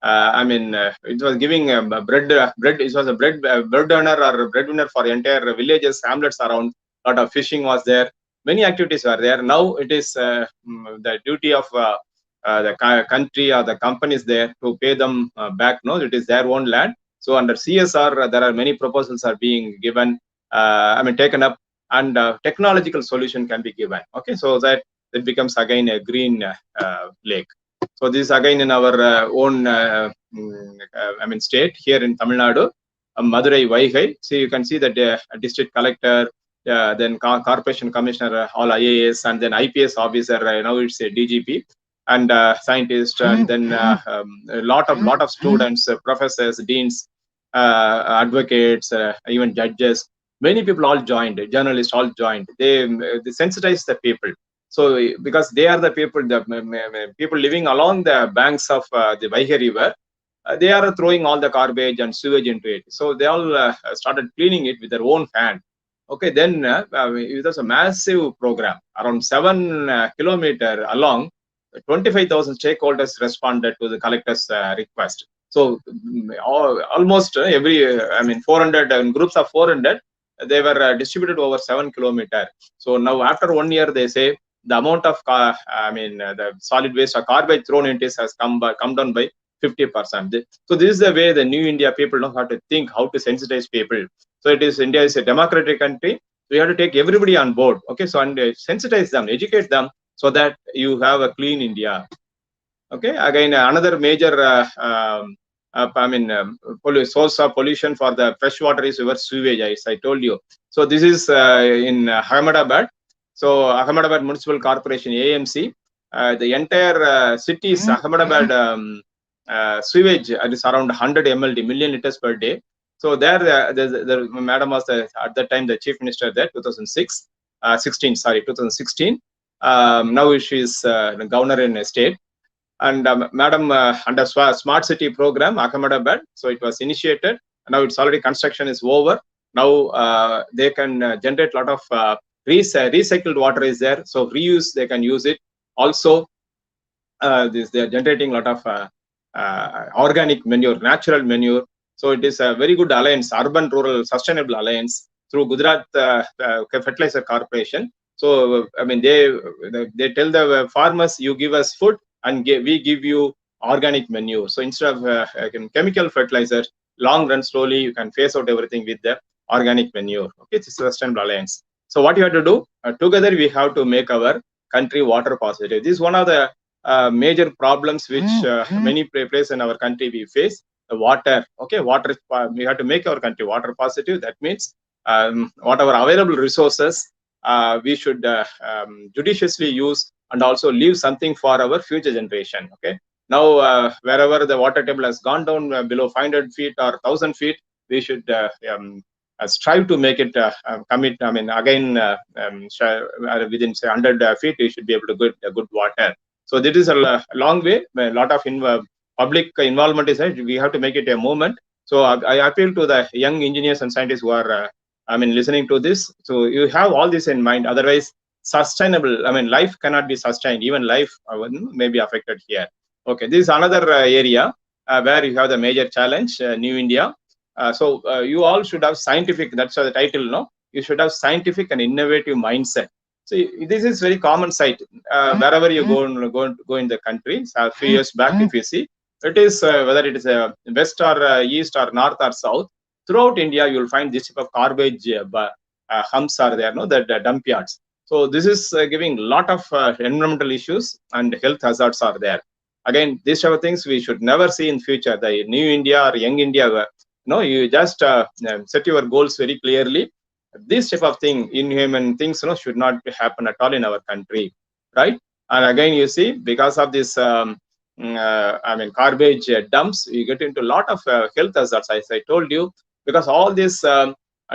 I mean, it was giving bread. It was a bread earner or breadwinner for entire villages, hamlets around. A lot of fishing was there. Many activities were there. Now it is the duty of the country or the companies there to pay them back. No, it is their own land. So under CSR, there are many proposals are being given. I mean, taken up, and technological solution can be given. Okay, so that it becomes again a green lake. So this is again in our own I mean, state here in Tamil Nadu, Madurai Vaigai. So you can see that district collector, then corporation commissioner, all IAS, and then IPS officer. Now it's a DGP and scientist, and then a lot of students, professors, deans, advocates, even judges. Many people all joined. Journalists all joined. They sensitize the people. So because they are the people, the people living along the banks of the Vaigai River, they are throwing all the garbage and sewage into it. So they all started cleaning it with their own hand. Okay, then it was a massive program, around 7 kilometers along. 25,000 stakeholders responded to the collector's request. So almost every, 400 groups of 400, they were distributed over 7 kilometers. So now after 1 year, they say the amount of the solid waste or garbage thrown into this has come down by 50%. So this is the way the new India people know how to think, how to sensitize people. So India is a democratic country. We have to take everybody on board. Okay, so and sensitize them, educate them, so that you have a clean India. Okay, again another major source of pollution for the fresh water is your sewage, as I told you. So this is in Ahmedabad. So Ahmedabad Municipal Corporation, AMC, the entire city's Ahmedabad sewage is around 100 MLD, million liters per day. So there, the madam was at that time the chief minister there, 2016. Now she is governor in a state. And madam, under smart city program Ahmedabad, so it was initiated. Now it's already, construction is over. Now they can generate a lot of recycled water is there, so reuse, they can use it. Also they are generating a lot of organic manure, natural manure. So it is a very good alliance, urban rural sustainable alliance through Gujarat Fertilizer Corporation. So they tell the farmers, you give us food and we give you organic manure. So instead of chemical fertilizer, long run, slowly you can phase out everything with the organic manure. Okay, it's a sustainable alliance. So what you have to do, together we have to make our country water positive. This is one of the major problems which many places in our country we face. The water. Okay, water, we have to make our country water positive. That means whatever available resources we should judiciously use, and also leave something for our future generation. Okay, now wherever the water table has gone down below 500 feet or 1000 feet, we should strive to make it commit. Again, within say 100 feet, we should be able to get good water. So this is a long way. A lot of public involvement is there. We have to make it a movement. So I appeal to the young engineers and scientists who are listening to this. So you have all this in mind. Otherwise, sustainable, life cannot be sustained. Even life may be affected here. Okay, this is another area where you have the major challenge, New India. So you all should have scientific, that's the title, no? You should have scientific and innovative mindset. So this is very common sight wherever you go in the country. So a few years back, if you see, it is whether it is west or east or north or south, throughout India, you will find this type of garbage humps are there, no, that dump yards. So this is giving a lot of environmental issues, and health hazards are there. Again, these type of things we should never see in future. The new India or young India, you just set your goals very clearly. This type of thing, inhuman things, should not happen at all in our country, right? And again, you see, because of this, garbage dumps, you get into a lot of health hazards, as I told you, because all these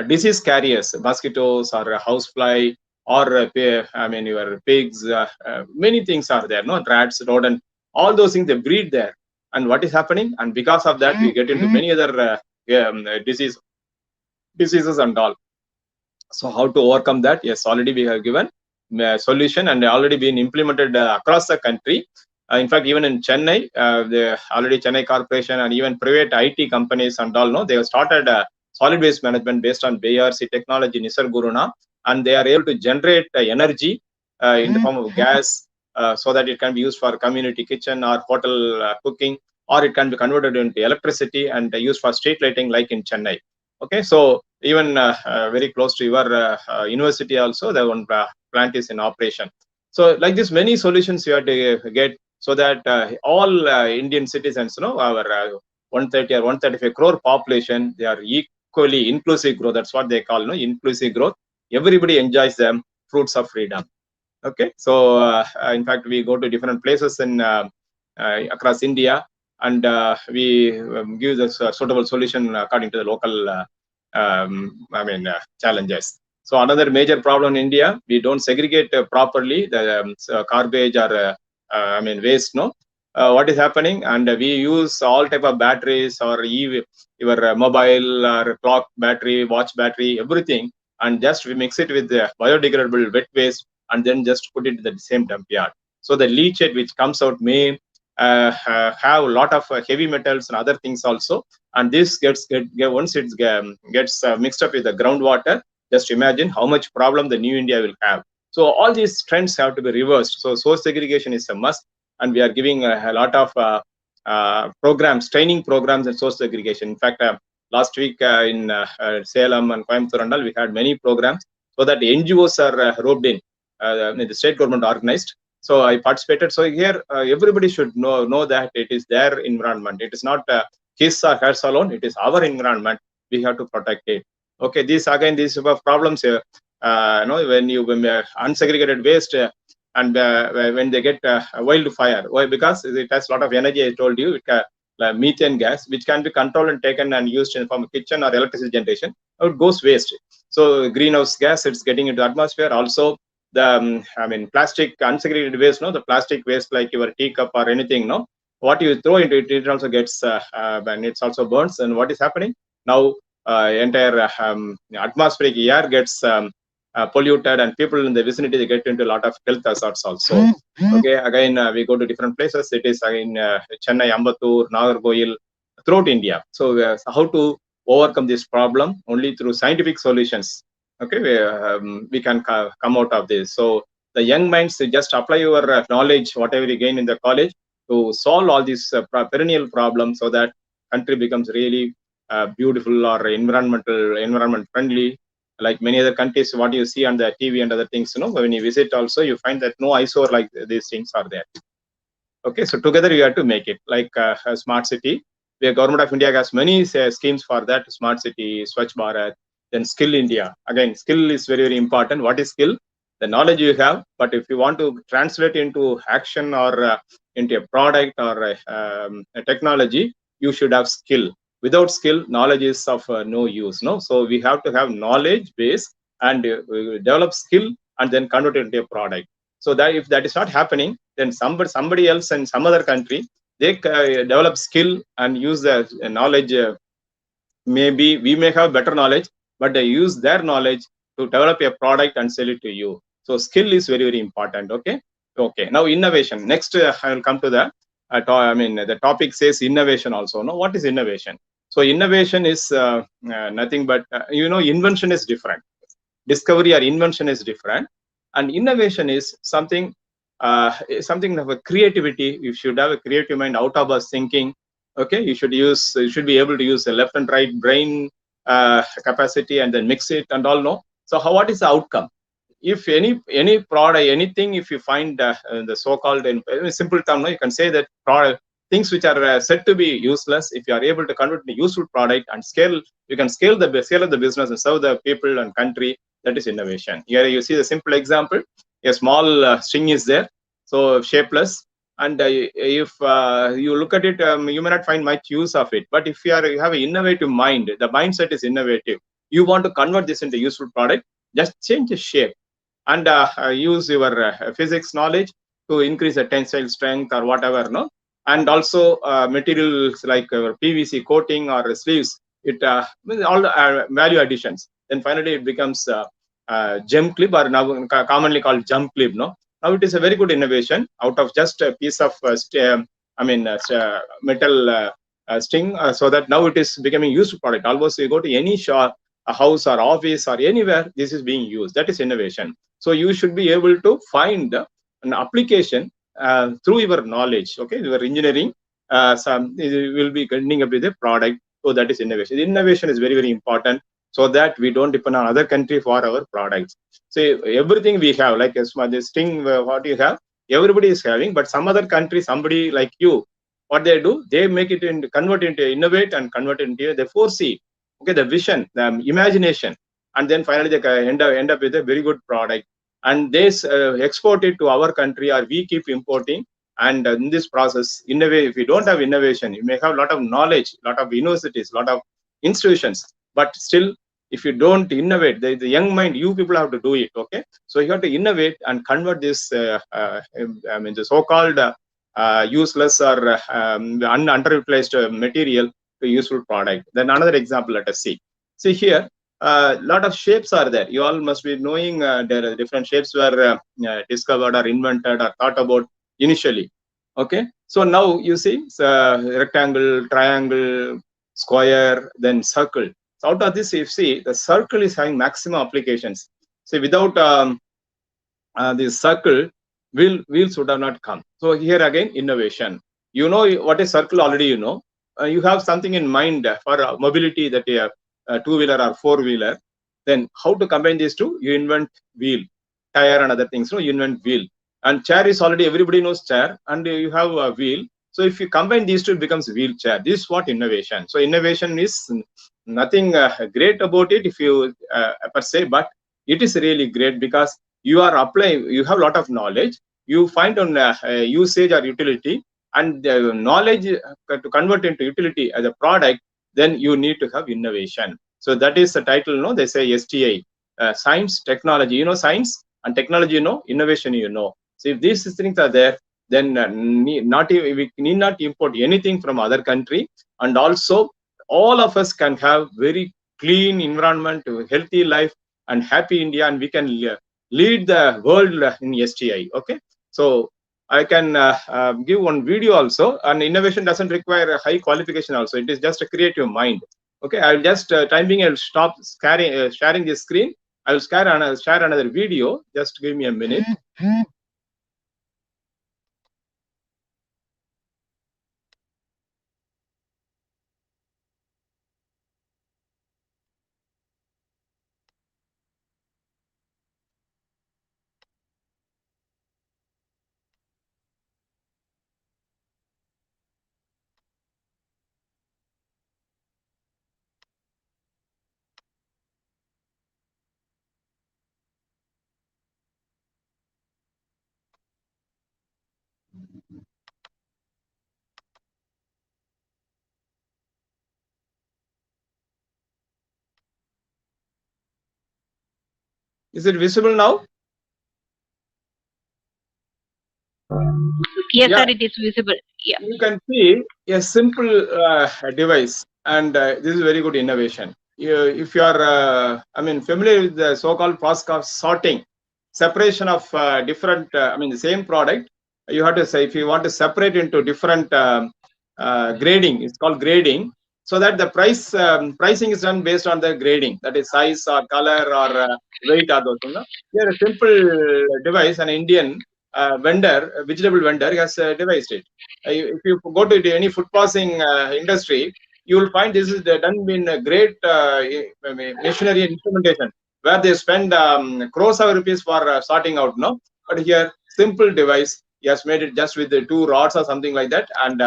disease carriers, mosquitoes or housefly, or your pigs, many things are there, no, rats, rodent, all those things, they breed there. And what is happening? And because of that, we get into many other diseases and all. So how to overcome that? Yes, already we have given a solution, and already been implemented across the country. In fact, even in Chennai, the already Chennai Corporation and even private IT companies and all, no, they have started solid waste management based on BRC technology, Nisarguruna, and they are able to generate energy in the form of gas, so that it can be used for community kitchen or hotel cooking, or it can be converted into electricity and used for street lighting, like in Chennai. Okay, so even very close to your university also, the one plant is in operation. So like this, many solutions you have to get, so that all Indian citizens, our 130 or 135 crore population, they are equally inclusive growth. That's what they call, inclusive growth. Everybody enjoys them fruits of freedom. Okay, so in fact, we go to different places in across India, and we give the suitable solution according to the local challenges. So another major problem in India, we don't segregate properly the garbage or waste, no. What is happening? And we use all type of batteries, or your mobile or clock battery, watch battery, everything, and just we mix it with the biodegradable wet waste, and then just put it in the same dump yard. So the leachate which comes out may have a lot of heavy metals and other things also, and this once it gets mixed up with the groundwater, just imagine how much problem the new India will have. So all these trends have to be reversed. So source segregation is a must, and we are giving a lot of programs, training programs in source segregation. In fact, last week in Salem and Coimbatore and all, we had many programs so that NGOs are roped in. The state government organized. So I participated. So here everybody should know that it is their environment. It is not his or hers alone. It is our environment. We have to protect it. Okay, these problems here. When unsegregated waste and when they get wildfire. Why? Because it has a lot of energy. I told you, methane gas, which can be controlled and taken and used in from kitchen or electricity generation. It goes waste. So greenhouse gas, it's getting into the atmosphere. Also, the plastic unsegregated waste, the plastic waste like your teacup or anything, what you throw into it, it also gets and it's also burns. And what is happening now? Entire atmospheric air gets polluted, and people in the vicinity, they get into a lot of health hazards also. Okay, again we go to different places. It is in Chennai, Ambattur, Nagarkoil, throughout India. So how to overcome this problem? Only through scientific solutions. Okay, we can come out of this. So the young minds, just apply your knowledge, whatever you gain in the college, to solve all these perennial problems, so that country becomes really beautiful or environment friendly. Like many other countries, what you see on the TV and other things, when you visit also, you find that no eyesore like these things are there. Okay, so together we have to make it like a smart city. The government of India has many schemes for that: smart city, Swachh Bharat, then Skill India. Again, skill is very, very important. What is skill? The knowledge you have, but if you want to translate into action or into a product or a technology, you should have skill. Without skill, knowledge is of no use. So we have to have knowledge base and develop skill and then convert it into a product. So that if that is not happening, then somebody else in some other country, they develop skill and use the knowledge. Maybe we may have better knowledge, but they use their knowledge to develop a product and sell it to you. So skill is very, very important. Okay. Now innovation. Next, I will come to the. The topic says innovation also. What is innovation? So innovation is nothing but invention is different. Discovery or invention is different, and innovation is something of a creativity. You should have a creative mind, out of us thinking. Okay, you should be able to use the left and right brain capacity and then mix it and all. So what is the outcome? If any product, anything, if you find the so-called, in simple term, you can say that product, things which are said to be useless, if you are able to convert into useful product and scale, you can scale of the business and serve the people and country. That is innovation. Here you see the simple example. A small string is there, so shapeless, and if you look at it, you may not find much use of it. But if you have an innovative mind, the mindset is innovative. You want to convert this into useful product, just change the shape and use your physics knowledge to increase the tensile strength or whatever, and also materials like PVC coating or sleeves. It all value additions. Then finally it becomes gem clip, or now commonly called jump clip. Now it is a very good innovation out of just a piece of metal string, so that now it is becoming useful product. Almost you go to any shop, a house or office or anywhere, this is being used. That is innovation. So you should be able to find an application through your knowledge. Okay, your engineering, you will be ending up with a product. So that is innovation. Innovation is very, very important, so that we don't depend on other country for our products. So everything we have, like this thing, what you have, everybody is having, but some other country, somebody like you, what they do, they make it into, convert into, innovate and convert into, they foresee, okay, the vision, the imagination, and then finally they end up with a very good product, and they export it to our country, or we keep importing. And in this process, if you don't have innovation, you may have a lot of knowledge, a lot of universities, a lot of institutions, but still, if you don't innovate, the young mind, you people have to do it. Okay, so you have to innovate and convert this, the so-called useless or underutilized material to useful product. Then another example, let us see. See here, a lot of shapes are there. You all must be knowing there are different shapes were discovered or invented or thought about initially. Okay, So now you see rectangle, triangle, square, then circle. So out of this, you see the circle is having maximum applications. So without this circle, wheels would have not come. So here again, innovation. You know what is circle already. You know, you have something in mind for mobility, that you have two-wheeler or four-wheeler. Then how to combine these two? You invent wheel, tire, and other things. No, you invent wheel. And chair is already, everybody knows chair, and you have a wheel. So if you combine these two, it becomes wheelchair. This is what innovation. So innovation is nothing great about it, if you per se, but it is really great because you are applying, you have a lot of knowledge, you find on usage or utility, and knowledge to convert into utility as a product, then you need to have innovation. So that is the title. No, they say STI, science, technology. You know, science and technology. You know, innovation. You know. So if these things are there, then we need not import anything from other country, and also all of us can have very clean environment, healthy life, and happy India, and we can lead the world in STI. Okay, so I can give one video also. And innovation doesn't require a high qualification also. It is just a creative mind. Okay, I'll just time being, I'll stop sharing this screen. I'll share another video. Just give me a minute. Is it visible now? Yes, Yeah. sir, it is visible. Yeah. You can see a simple device, and this is very good innovation. If you are, familiar with the so-called process of sorting, separation of different, the same product, you have to say, if you want to separate into different grading, it's called grading, so that the pricing is done based on the grading, that is size or color or weight or those. You know, here a simple device, an Indian vendor, a vegetable vendor, has devised it. If you go to any food processing industry, you will find this is done in a great machinery and instrumentation, where they spend crores of rupees for sorting out. No, but here simple device, he has made it just with the two rods or something like that, and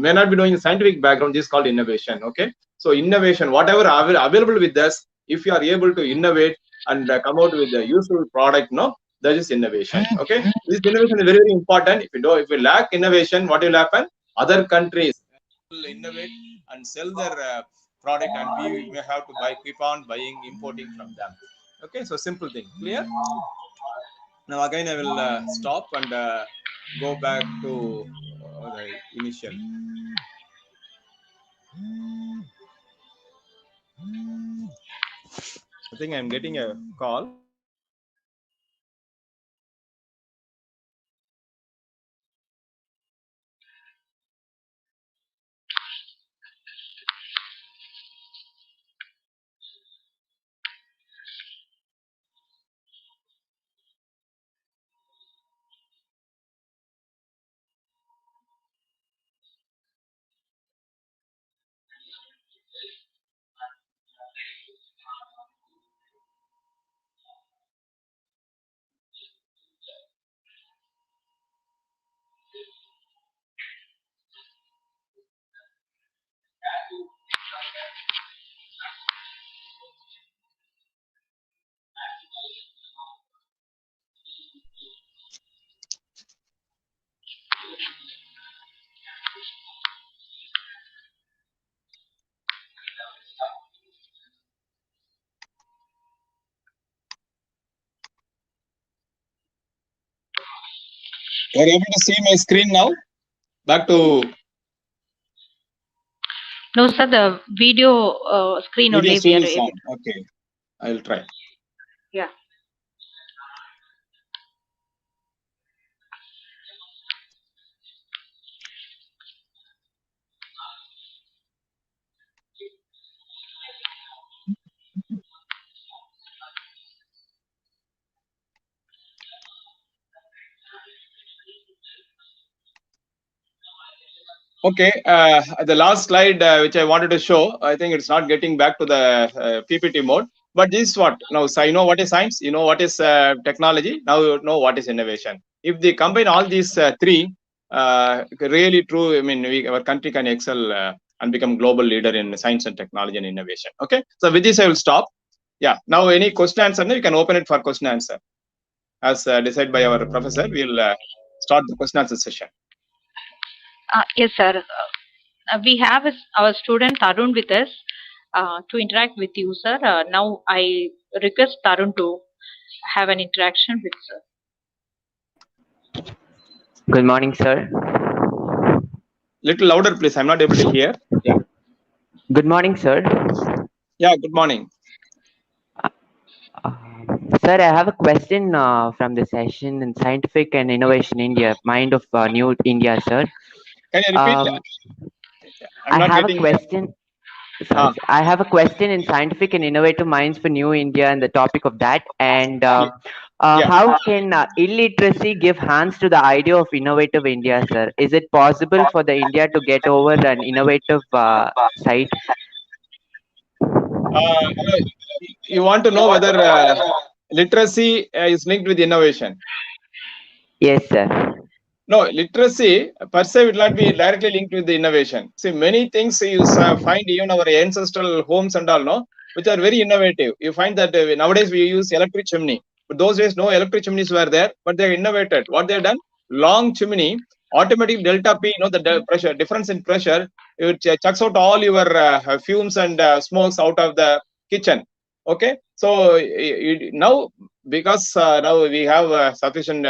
may not be knowing scientific background. This is called innovation. Okay, so innovation, whatever available with us, if you are able to innovate and come out with a useful product, no, that is innovation. Okay, this innovation is very, very important. If you lack innovation, what will happen? Other countries will innovate and sell their product, and we may have to keep on buying, importing from them. Okay, so simple thing. Clear? Now again, I will stop and go back to the initial. I think I'm getting a call. You are able to see my screen now. Back to No, sir, the video screen video only screen we are is able. on. Okay, I will try. Yeah. Okay, the last slide which I wanted to show, I think it's not getting back to the PPT mode. But this is what now. So you know what is science, you know what is technology. Now you know what is innovation. If they combine all these three, really true. I mean, our country can excel and become global leader in science and technology and innovation. Okay, so with this I will stop. Yeah. Now any question answer? Now you can open it for question answer. As decided by our professor, we'll start the question answer session. Yes, sir. We have our student Tarun with us to interact with you, sir. Now I request Tarun to have an interaction with sir. Good morning, sir. Little louder, please. I'm not able to hear. Yeah. Good morning, sir. Yeah, good morning. Sir, I have a question from the session in Scientific and Innovation India, Mind of New India, sir. Can you repeat? I have a question. Sorry, I have a question in Scientific and Innovative Minds for New India and the topic of that. And how can illiteracy give hands to the idea of innovative India, sir? Is it possible for the India to get over an innovative site? You want to know whether literacy is linked with innovation? Yes, sir. No, literacy per se will not be directly linked with the innovation. See, many things you find even our ancestral homes and all, no, which are very innovative. You find that nowadays we use electric chimney, but those days no electric chimneys were there, but they innovated. What they have done? Long chimney, automatic delta P, the pressure difference in pressure, it chucks out all your fumes and smokes out of the kitchen. Okay, so now because now we have sufficient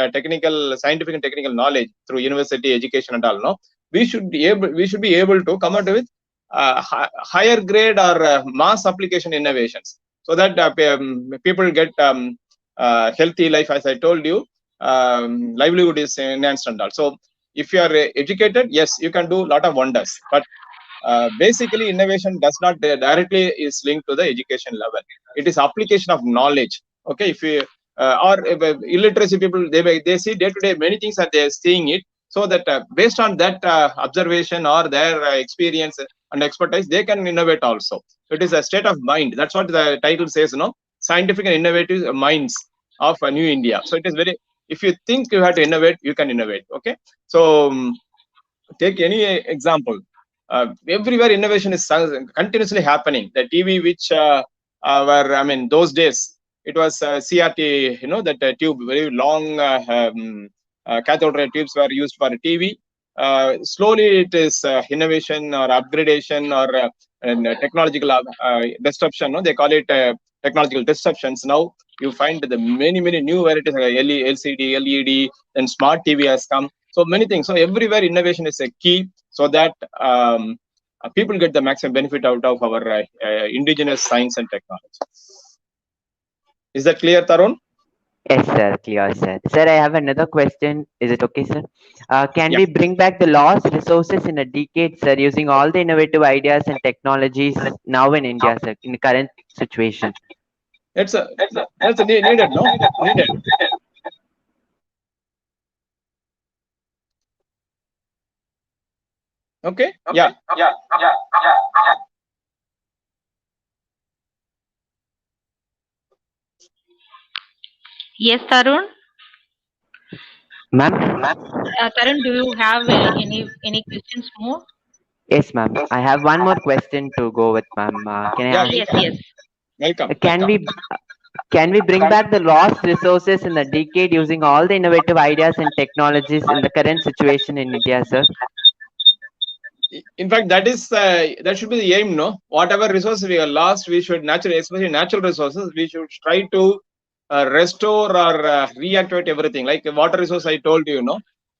scientific and technical knowledge through university education and all, no, we should be able to come out with higher grade or mass application innovations, so that people get healthy life. As I told you, livelihood is enhanced and all. So if you are educated, yes, you can do a lot of wonders, but basically innovation does not directly is linked to the education level. It is application of knowledge. Okay, if you illiteracy people, they see day to day many things that they are seeing it, so that based on that observation or their experience and expertise, they can innovate also. It is a state of mind. That's what the title says, scientific and innovative minds of a new India. So it is very, if you think you have to innovate, you can innovate. Okay, so take any example. Everywhere innovation is continuously happening. The TV which were, I mean, those days it was CRT, that tube, very long cathode ray tubes were used for TV. Slowly it is innovation or upgradation or technological disruption. They call it technological disruptions. Now you find the many new varieties like LCD, LED, then smart TV has come. So many things. So everywhere innovation is a key, so that people get the maximum benefit out of our indigenous science and technology. Is that clear, Tarun? Yes, sir. Clear, sir. Sir, I have another question. Is it okay, sir? Can we bring back the lost resources in a decade, sir, using all the innovative ideas and technologies now in India, sir, in the current situation? That's needed, no? Needed. Okay. Yeah. Yes, Tarun. Ma'am? Tarun, do you have any questions more? Yes, ma'am. I have one more question to go with, ma'am. Can I ask? Yes. Welcome. Can we bring back the lost resources in the decade using all the innovative ideas and technologies in the current situation in India, sir? In fact, that should be the aim, no? Whatever resources we have lost, we should especially natural resources, we should try to restore or reactivate everything. Like water resource, I told you,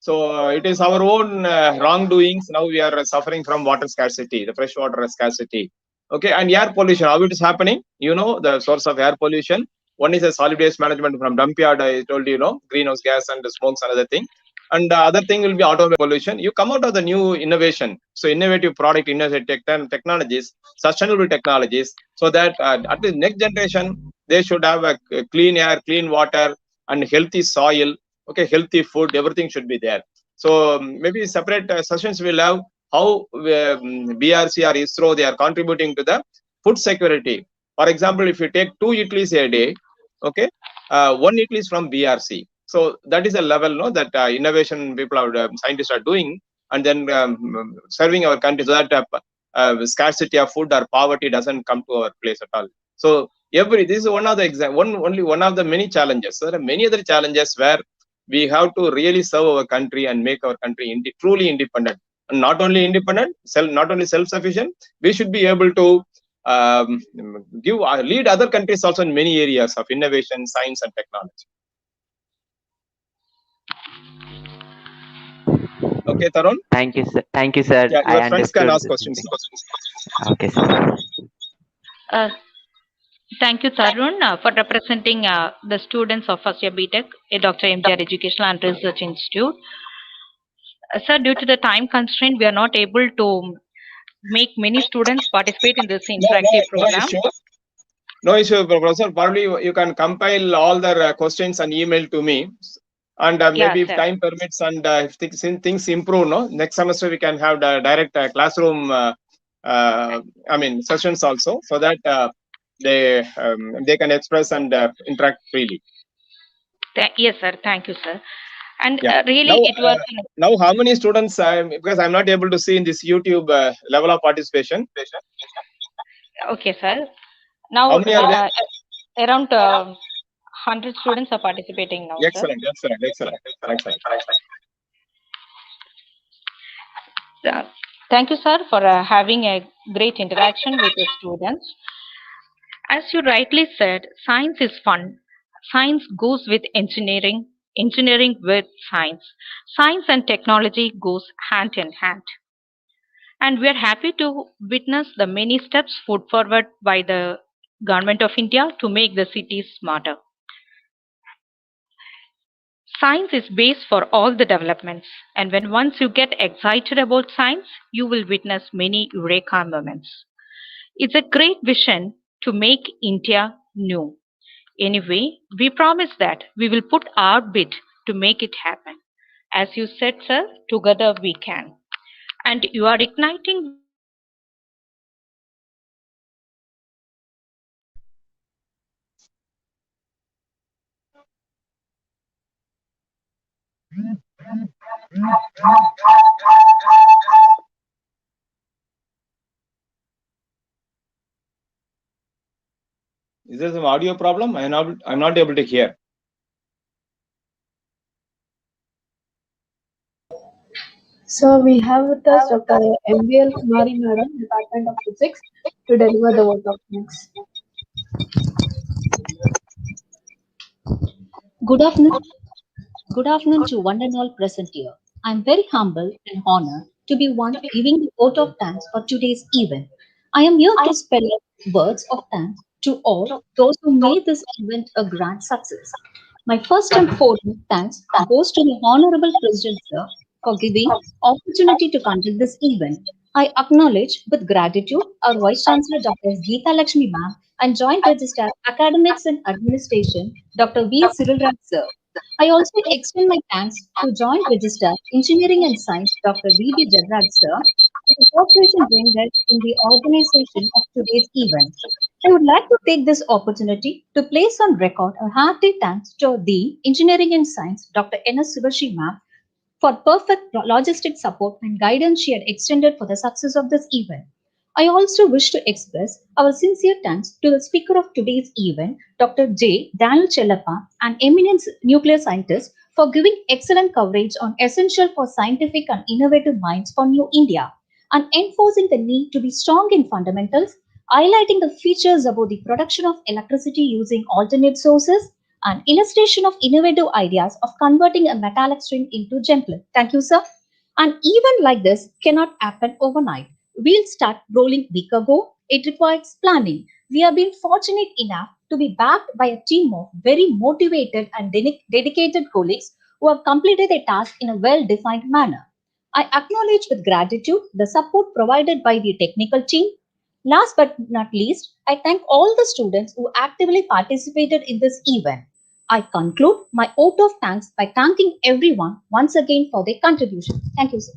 So it is our own wrongdoings. Now we are suffering from water scarcity, the fresh water scarcity. Okay, and air pollution, how it is happening? The source of air pollution. One is a solid waste management from dump yard. I told you, greenhouse gas and the smokes, another thing. And the other thing will be automobile pollution. You come out of the new innovation. So innovative product, innovative technologies, sustainable technologies, so that at the next generation, they should have a clean air, clean water, and healthy soil. Okay, healthy food, everything should be there. So maybe separate sessions we'll have how BRC or ISRO, they are contributing to the food security. For example, if you take 2 idlis a day, okay, 1 idli is from BRC. So that is a level, no, that innovation people are, scientists are doing, and then serving our country so that scarcity of food or poverty doesn't come to our place at all. So this is one of the only one of the many challenges. There are many other challenges where we have to really serve our country and make our country truly independent. And not only independent, not only self-sufficient, we should be able to lead other countries also in many areas of innovation, science, and technology. Okay, Tarun. Thank you, sir. Thank you, sir. Yeah, your friends can ask the questions. Okay, sir. Thank you, Tarun, for representing the students of first year BTech at Dr. MGR Educational and Research Institute. Sir, due to the time constraint, we are not able to make many students participate in this interactive program. No issue, Professor. Probably you can compile all the questions and email to me. And maybe if time permits and if things improve, no, next semester we can have the direct classroom sessions also, so that they can express and interact freely. Yes, sir. Thank you, sir. And really, now, it was now how many students? Because I'm not able to see in this YouTube level of participation. Okay, sir. Now how many are there? Around 100 students are participating now. Excellent, sir. Excellent. Thank you, sir, for having a great interaction with the students. As you rightly said, science is fun. Science goes with engineering, engineering with science. Science and technology goes hand in hand. And we are happy to witness the many steps put forward by the Government of India to make the cities smarter. Science is base for all the developments, and when once you get excited about science, you will witness many eureka moments. It's a great vision to make India new. Anyway, we promise that we will put our bit to make it happen. As you said, sir, together we can. And you are igniting. Is there some audio problem? I'm not able to hear. So we have with us Dr. MBL Kumari Madam, Department of Physics, to deliver the vote of thanks. Good afternoon to one and all present here. I am very humbled and honored to be one giving the vote of thanks for today's event. I am here to spell out words of thanks to all those who made this event a grand success. My first and foremost thanks goes to the Honorable President Sir for giving opportunity to conduct this event. I acknowledge with gratitude our Vice Chancellor Dr. Geeta Lakshmi Ma'am and Joint Registrar Academics and Administration Dr. V. Sirilraj Sir. I also extend my thanks to Joint Registrar Engineering and Science Dr. V.B. Jagraj Sir for the cooperation rendered in the organization of today's event. I would like to take this opportunity to place on record a hearty thanks to the Engineering and Science Dr. N.S. Subhashi Ma'am for perfect logistic support and guidance she had extended for the success of this event. I also wish to express our sincere thanks to the speaker of today's event, Dr. Daniel Chellappa, an eminent nuclear scientist, for giving excellent coverage on essential for scientific and innovative minds for New India and enforcing the need to be strong in fundamentals, highlighting the features about the production of electricity using alternate sources, and illustration of innovative ideas of converting a metallic string into gentler. Thank you, sir. An event like this cannot happen overnight. We'll start rolling week ago. It requires planning. We have been fortunate enough to be backed by a team of very motivated and dedicated colleagues who have completed their task in a well-defined manner. I acknowledge with gratitude the support provided by the technical team. Last but not least, I thank all the students who actively participated in this event. I conclude my vote of thanks by thanking everyone once again for their contribution. Thank you, sir.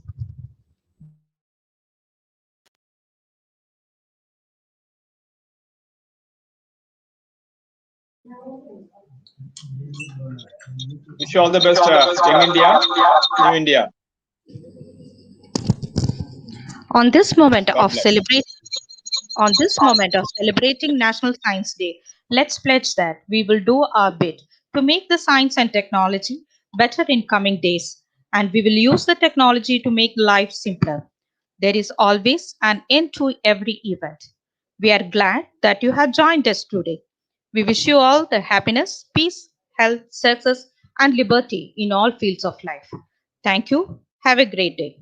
Wish you all the best, Young India, New India. On this moment God of bless. celebrating National Science Day, let's pledge that we will do our bit to make the science and technology better in coming days, and we will use the technology to make life simpler. There is always an end to every event. We are glad that you have joined us today. We wish you all the happiness, peace, health, success, and liberty in all fields of life. Thank you. Have a great day.